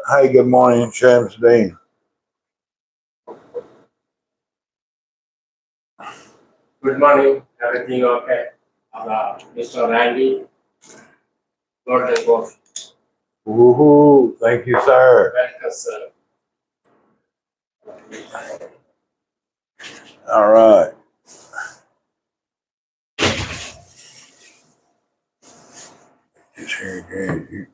hi, good morning, Shams Dean. Good morning, everything okay? Mr. Randy, Horton Coffee. Woohoo, thank you, sir. Welcome, sir. All right. Just here again.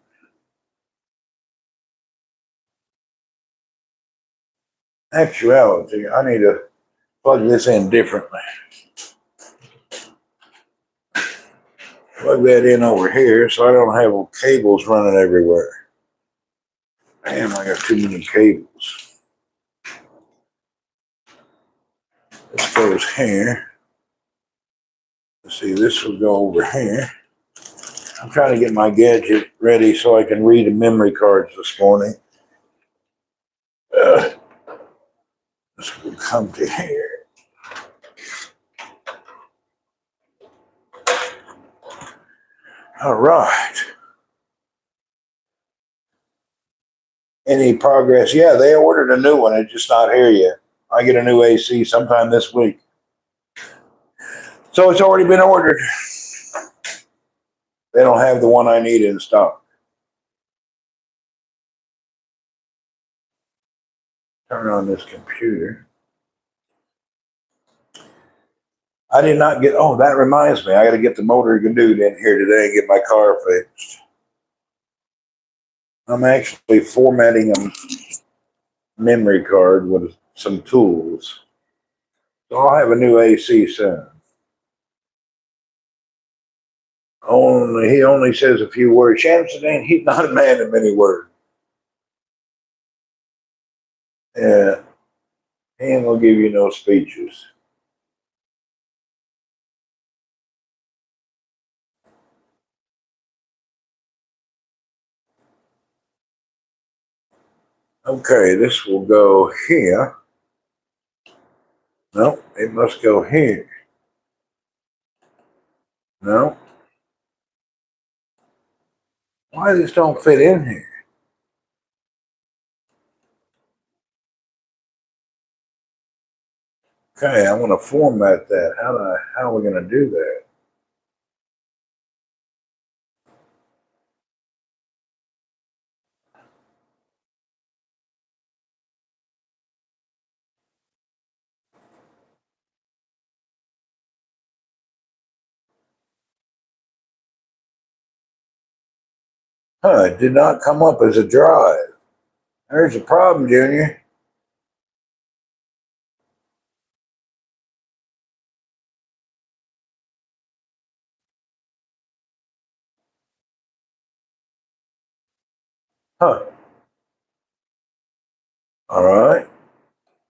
Actuality, I need to plug this in differently. Plug that in over here so I don't have cables running everywhere. Damn, I got too many cables. This goes here. Let's see, this will go over here. I'm trying to get my gadget ready so I can read the memory cards this morning. This will come to here. All right. Any progress? Yeah, they ordered a new one. It's just not here yet. I get a new AC sometime this week. So it's already been ordered. They don't have the one I need in stock. Turn on this computer. I did not get, oh, that reminds me. I got to get the motor glued in here today and get my car fixed. I'm actually formatting a memory card with some tools. So I'll have a new AC soon. He only says a few words. Shamsuddin, he's not a man of many words. Yeah, he ain't gonna give you no speeches. Okay, this will go here. No, it must go here. No. Why this don't fit in here? Okay, I want to format that. How are we gonna do that? Huh, it did not come up as a drive. There's a problem, Junior. Huh. All right.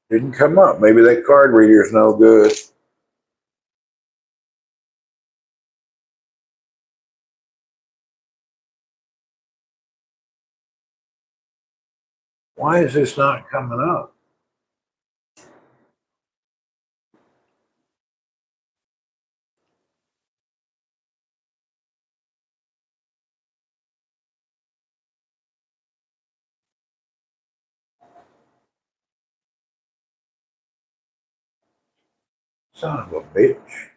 Didn't come up. Maybe that card reader's no good. Why is this not coming up? Son of a bitch.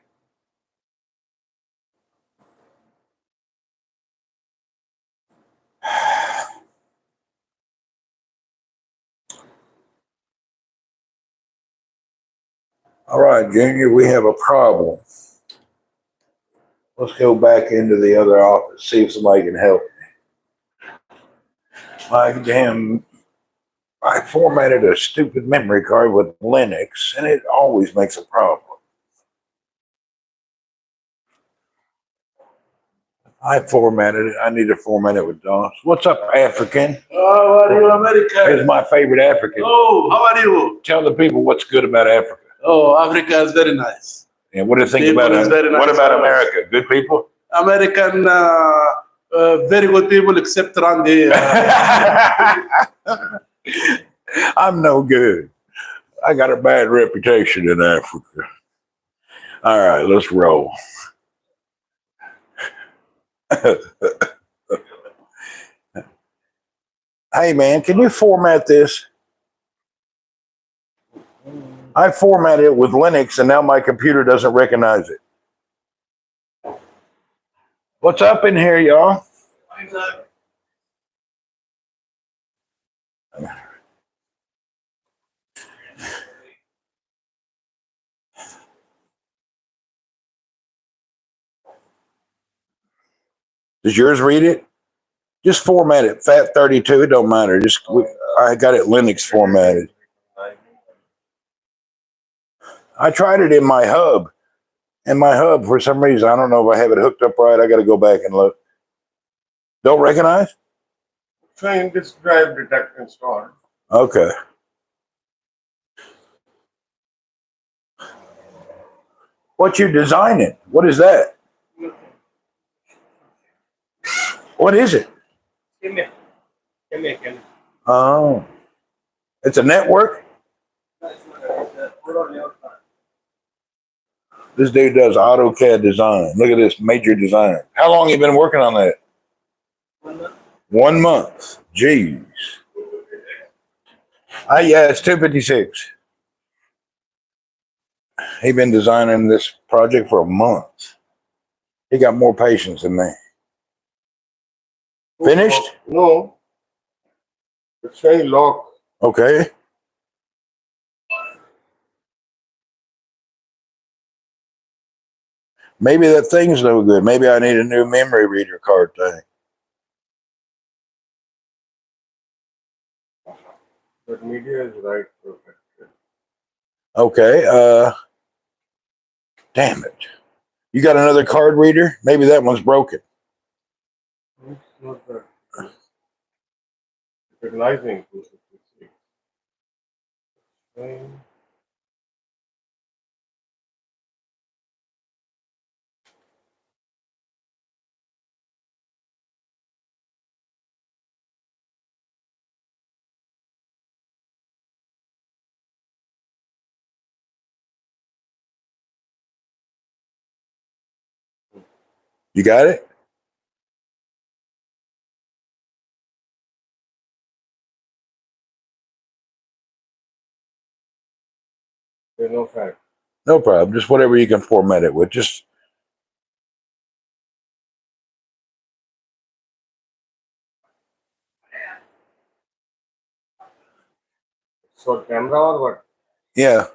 All right, Junior, we have a problem. Let's go back into the other office, see if somebody can help me. Like, damn, I formatted a stupid memory card with Linux, and it always makes a problem. I formatted it. I need to format it with DOS. What's up, African? Oh, how are you, America? Here's my favorite African. Oh, how are you? Tell the people what's good about Africa. Oh, Africa is very nice. And what do you think People about is very What nice. about America? Good people? American, very good people, except Randy. I'm no good. I got a bad reputation in Africa. All right, let's roll. Hey, man, can you format this? I formatted it with Linux, and now my computer doesn't recognize it. What's up in here, y'all? Does yours read it? Just format it. FAT32, it don't matter. I got it Linux formatted. I tried it in my hub. And my hub, for some reason, I don't know if I have it hooked up right. I got to go back and look. Don't recognize? Showing this drive detect installed. Okay. What you designing? What is that? What is it? Give me. Oh. It's a network? This dude does AutoCAD design. Look at this major design. How long you been working on that? 1 month. 1 month. Jeez. Yeah, it's 256. He been designing this project for a month. He got more patience than me. Finished? No. It's showing lock. Okay. Maybe that thing's no good. Maybe I need a new memory reader card thing. But media is right. Perfect. Okay. Damn it. You got another card reader? Maybe that one's broken. It's not that. Recognizing 256. You got it? There's no fact. No problem. Just whatever you can format it with. Just So camera or what? yeah.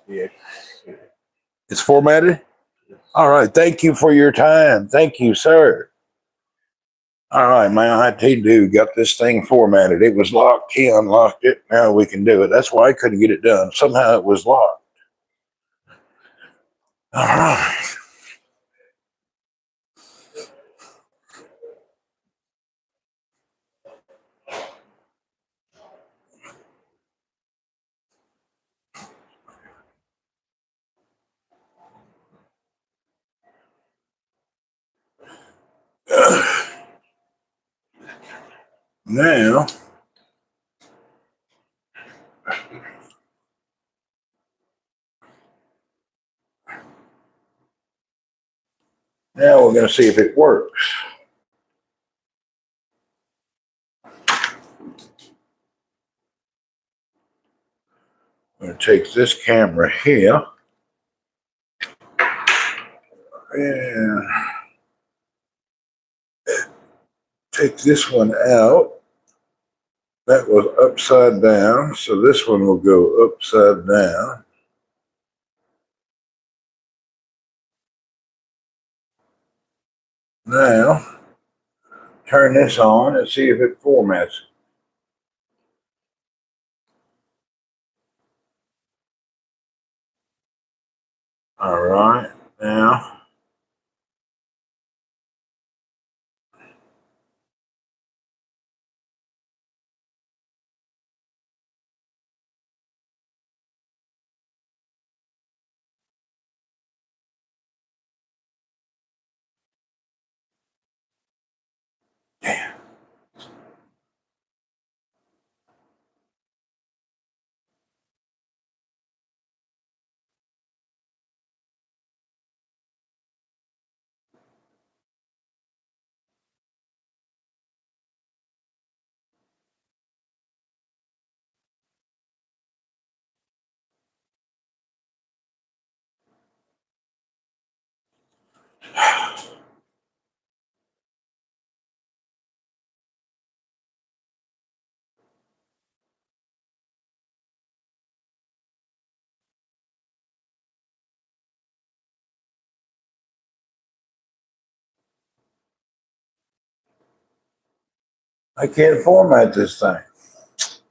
SPX. It's formatted? All right. Thank you for your time. Thank you, sir. All right, my IT dude got this thing formatted. It was locked. He unlocked it. Now we can do it. That's why I couldn't get it done. Somehow it was locked. All right. Now, we're going to see if it works. I'm going to take this camera here and take this one out. That was upside down, so this one will go upside down. Now, turn this on and see if it formats. All right, now. I can't format this thing. It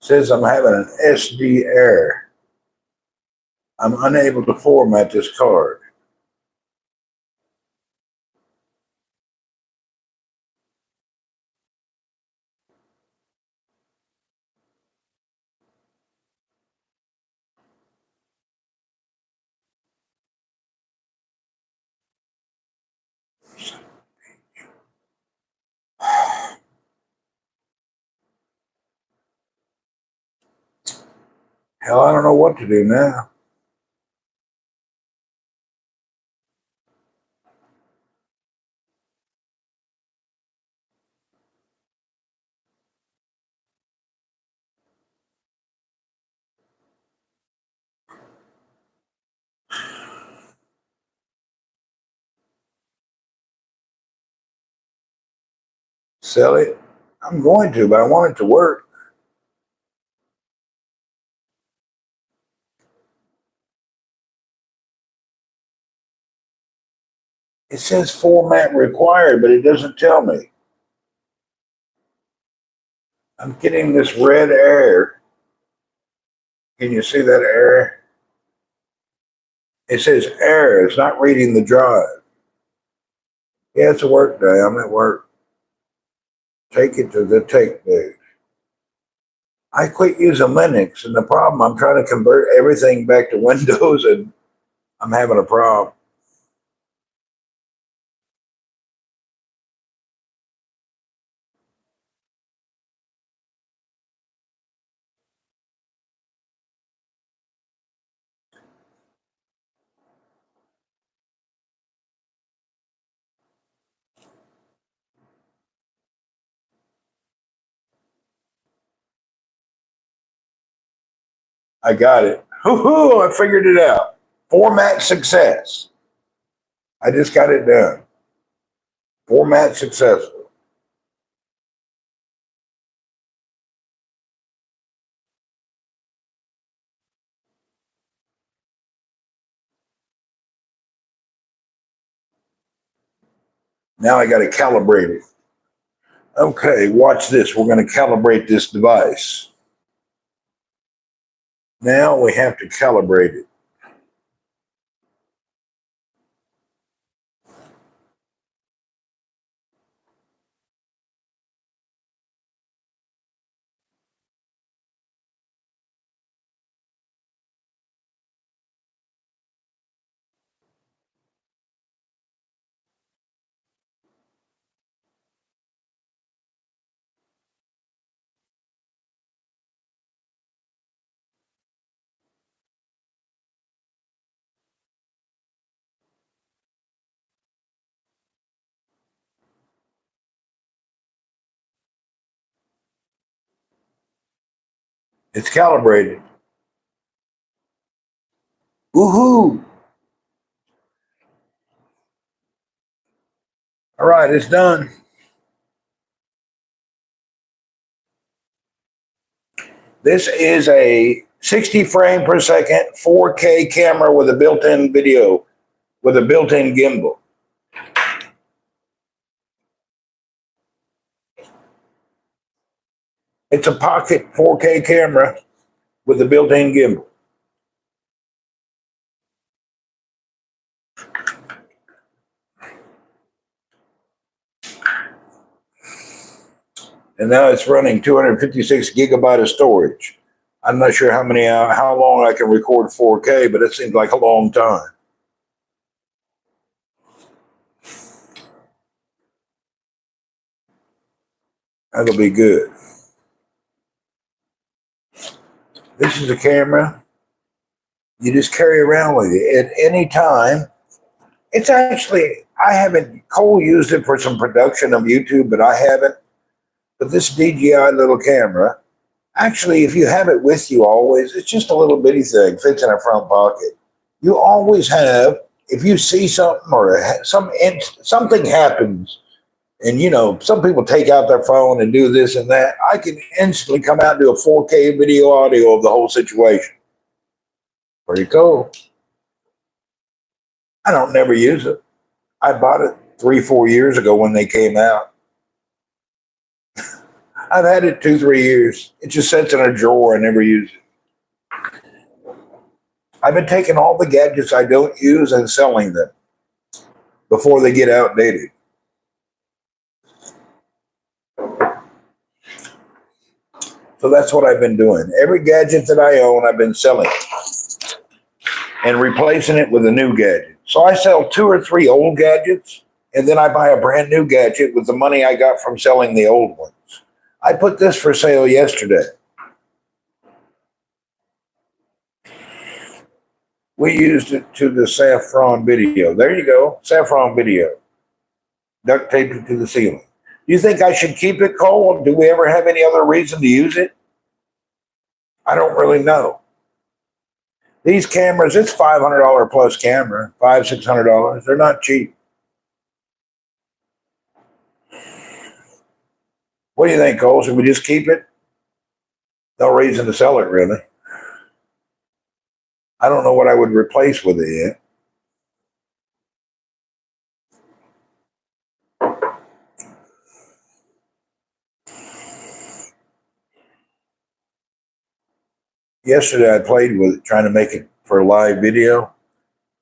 says I'm having an SD error. I'm unable to format this card. Hell, I don't know what to do now. Sell it? I'm going to, but I want it to work. It says format required, but it doesn't tell me. I'm getting this red error. Can you see that error? It says error. It's not reading the drive. Yeah, it's a work day. I'm at work. Take it to the take dude. I quit using Linux, and the problem, I'm trying to convert everything back to Windows, and I'm having a problem. I got it. Hoo-hoo, I figured it out. Format success. I just got it done. Format successful. Now I got to calibrate it. Okay, watch this. We're going to calibrate this device. Now we have to calibrate it. It's calibrated. Woohoo! right, it's done. This is a 60 frame per second 4K camera with a built-in video, with a built-in gimbal. It's a pocket 4K camera with a built-in gimbal. And now it's running 256 gigabyte of storage. I'm not sure how long I can record 4K, but it seems like a long time. That'll be good. This is a camera you just carry around with you at any time. It's actually, Cole used it for some production of YouTube, but I haven't. But this DJI little camera, actually, if you have it with you always, it's just a little bitty thing, fits in a front pocket. You always have, if you see something or something happens, and some people take out their phone and do this and that, I can instantly come out and do a 4K video audio of the whole situation. Pretty cool. I don't never use it. I bought it 3-4 years ago when they came out. I've had it 2-3 years. It just sits in a drawer. I never use it. I've been taking all the gadgets I don't use and selling them before they get outdated. So that's what I've been doing. Every gadget that I own, I've been selling and replacing it with a new gadget. So I sell 2 or 3 old gadgets, and then I buy a brand new gadget with the money I got from selling the old ones. I put this for sale yesterday. We used it to the saffron video. There you go, saffron video. Duct taped it to the ceiling. Do you think I should keep it, Cole? Do we ever have any other reason to use it? I don't really know. These cameras, it's $500 plus camera, $500-$600. They're not cheap. What do you think, Cole? Should we just keep it? No reason to sell it, really. I don't know what I would replace with it yet. Yesterday I played with it, trying to make it for a live video.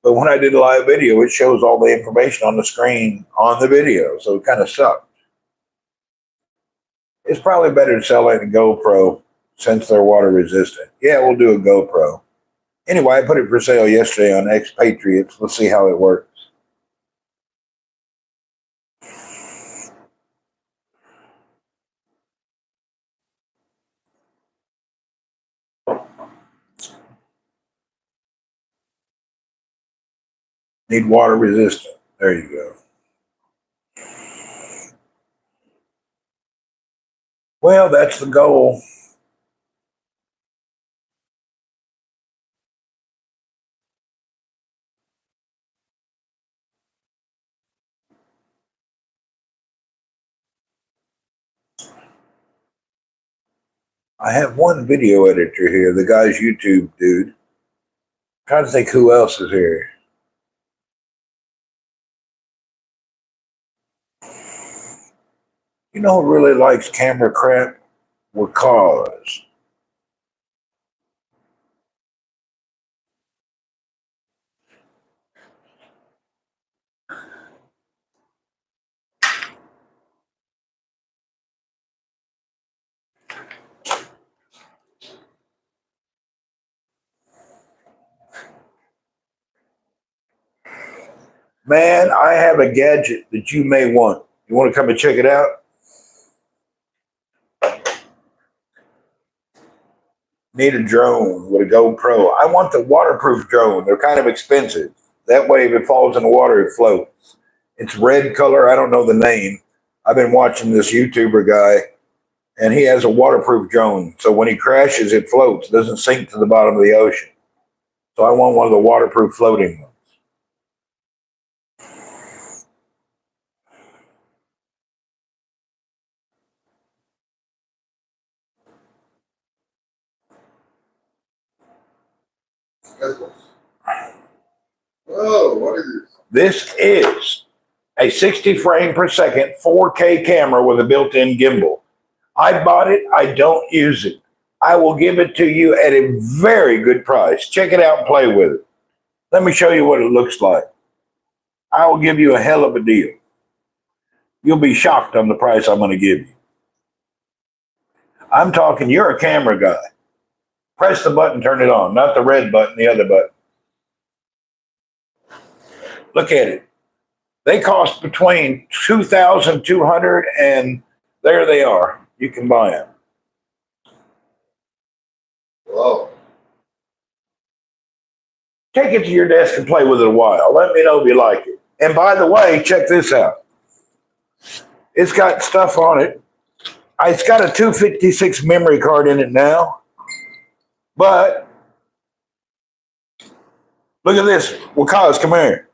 But when I did a live video, it shows all the information on the screen on the video. So it kind of sucked. It's probably better to sell it a GoPro since they're water resistant. Yeah, we'll do a GoPro. Anyway, I put it for sale yesterday on Expatriates. Let's see how it works. Need water resistant. There you go. Well, that's the goal. I have one video editor here, the guy's YouTube dude. I'm trying to think who else is here. You know who really likes camera crap? Wakaz. Man, I have a gadget that you may want. You want to come and check it out? Need a drone with a GoPro. I want the waterproof drone. They're kind of expensive. That way, if it falls in the water, it floats. It's red color. I don't know the name. I've been watching this YouTuber guy, and he has a waterproof drone. So when he crashes, it floats. It doesn't sink to the bottom of the ocean. So I want one of the waterproof floating ones. Oh, what is this? This is a 60 frame per second 4K camera with a built-in gimbal. I bought it. I don't use it. I will give it to you at a very good price. Check it out and play with it. Let me show you what it looks like. I will give you a hell of a deal. You'll be shocked on the price I'm going to give you. I'm talking, you're a camera guy. Press the button, turn it on. Not the red button, the other button. Look at it. They cost between $2,200 and there they are. You can buy them. Wow. Take it to your desk and play with it a while. Let me know if you like it. And by the way, check this out. It's got stuff on it. It's got a 256 memory card in it now. But look at this. Wakaz, come here.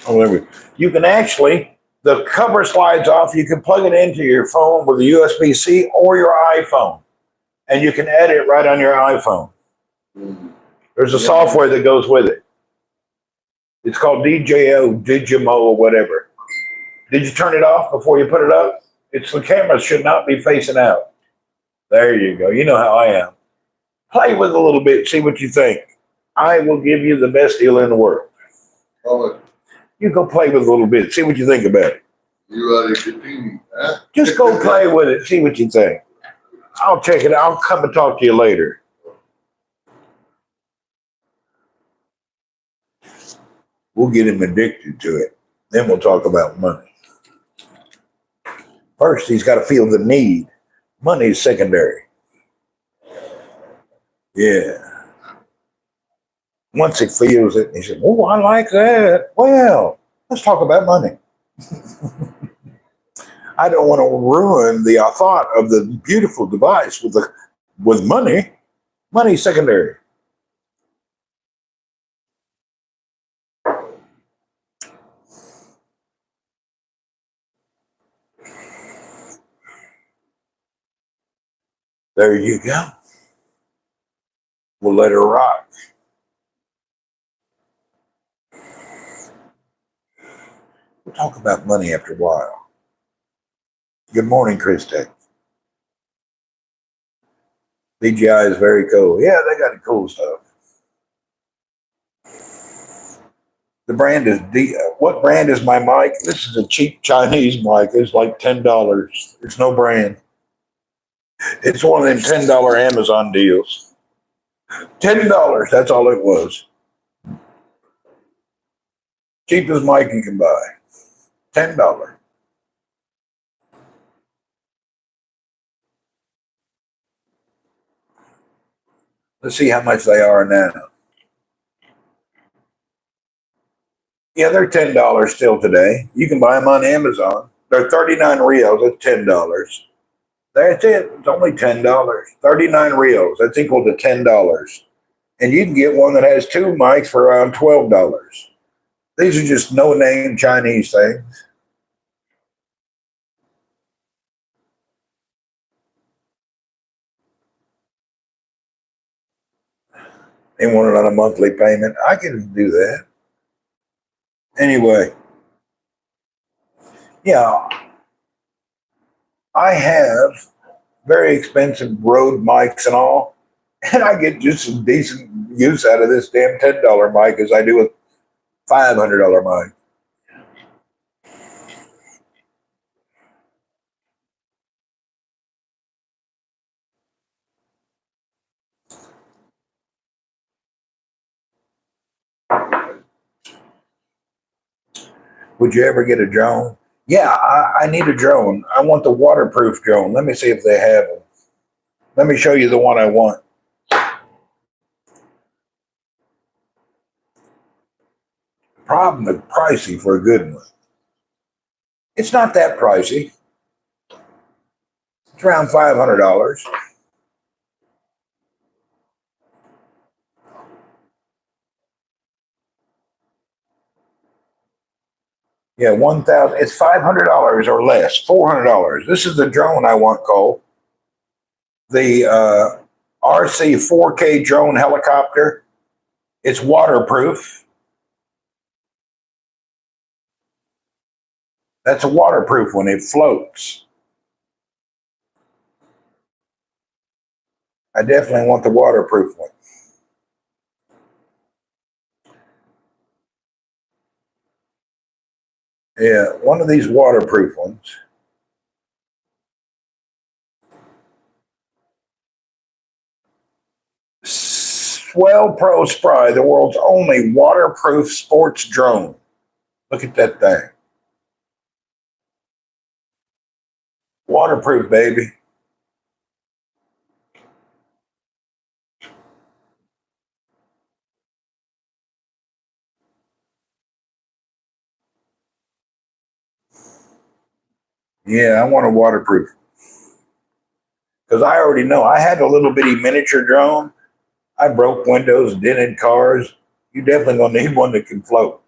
Oh, there we go. You can actually, the cover slides off. You can plug it into your phone with a USB-C or your iPhone. And you can edit right on your iPhone. There's a software that goes with it. It's called DJO, Digimo, or whatever. Did you turn it off before you put it up? It's the camera should not be facing out. There you go. You know how I am. Play with it a little bit. See what you think. I will give you the best deal in the world. How much? You go play with it a little bit. See what you think about it. You are getting, huh? Just go play with it. See what you think. I'll check it out. I'll come and talk to you later. We'll get him addicted to it. Then we'll talk about money. First, he's got to feel the need. Money is secondary. Yeah. Once he feels it, he says, "Oh, I like that. Well, let's talk about money." I don't want to ruin the thought of the beautiful device with money. Money is secondary. There you go. We'll let her rock. We'll talk about money after a while. Good morning, Chris Tech. DJI is very cool. Yeah, they got cool stuff. The brand is what brand is my mic? This is a cheap Chinese mic. It's like $10. It's no brand. It's one of them $10 Amazon deals. $10, that's all it was. Cheapest mic you can buy. $10. Let's see how much they are now. Yeah, they're $10 still today. You can buy them on Amazon. They're 39 reals. That's $10. That's it. It's only $10. 39 reals. That's equal to $10. And you can get one that has two mics for around $12. These are just no-name Chinese things. They want it on a monthly payment. I can do that. Anyway, yeah, I have very expensive Rode mics and all, and I get just as decent use out of this damn $10 mic as I do a $500 mic. Would you ever get a drone? Yeah, I need a drone. I want the waterproof drone. Let me see if they have them. Let me show you the one I want. Problem is pricey for a good one. It's not that pricey. It's around $500. Yeah, 1,000. It's $500 or less. $400. This is the drone I want, Cole. the RC 4K drone helicopter. It's waterproof. That's a waterproof one. It floats. I definitely want the waterproof one. Yeah, one of these waterproof ones. Swell Pro Spry, the world's only waterproof sports drone. Look at that thing. Waterproof, baby. Yeah, I want a waterproof. Because I already know. I had a little bitty miniature drone. I broke windows, dented cars. You definitely gonna need one that can float.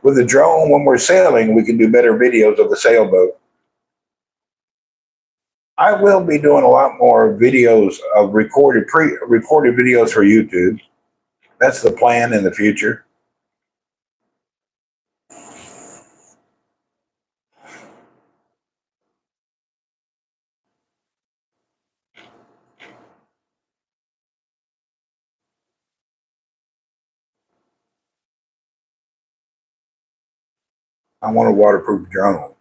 With a drone, when we're sailing, we can do better videos of the sailboat. I will be doing a lot more videos of recorded videos for YouTube. That's the plan in the future. I want a waterproof drone.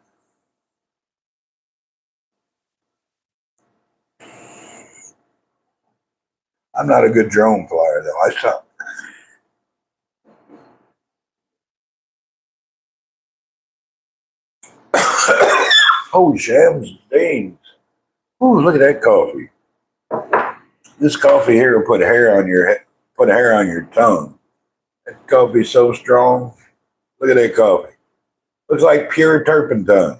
I'm not a good drone flyer though. I suck. Oh, shams and stains. Ooh, look at that coffee. This coffee here will put hair on your head, put hair on your tongue. That coffee's so strong. Look at that coffee. Looks like pure turpentine.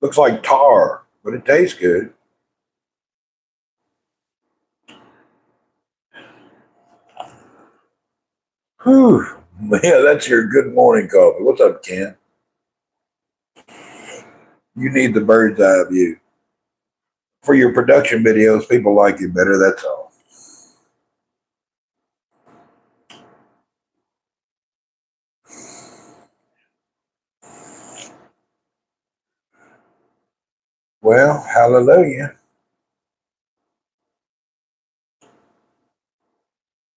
Looks like tar, but it tastes good. Whew. Yeah, that's your good morning coffee. What's up, Ken? You need the bird's eye view. For your production videos, people like you better, that's all. Well, hallelujah.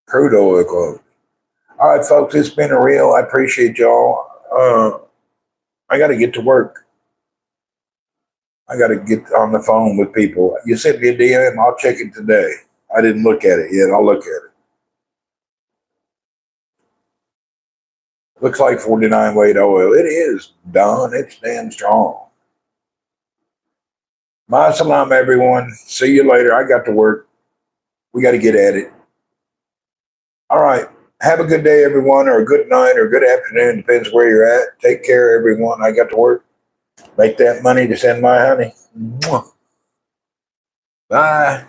Crude oil coffee. All right, folks, it's been a real. I appreciate y'all. I got to get to work. I got to get on the phone with people. You sent me a DM. I'll check it today. I didn't look at it yet. I'll look at it. Looks like 49 weight oil. It is, Don. It's damn strong. My salam, everyone. See you later. I got to work. We got to get at it. All right. Have a good day, everyone, or a good night, or a good afternoon. Depends where you're at. Take care, everyone. I got to work. Make that money to send my honey. Mwah. Bye.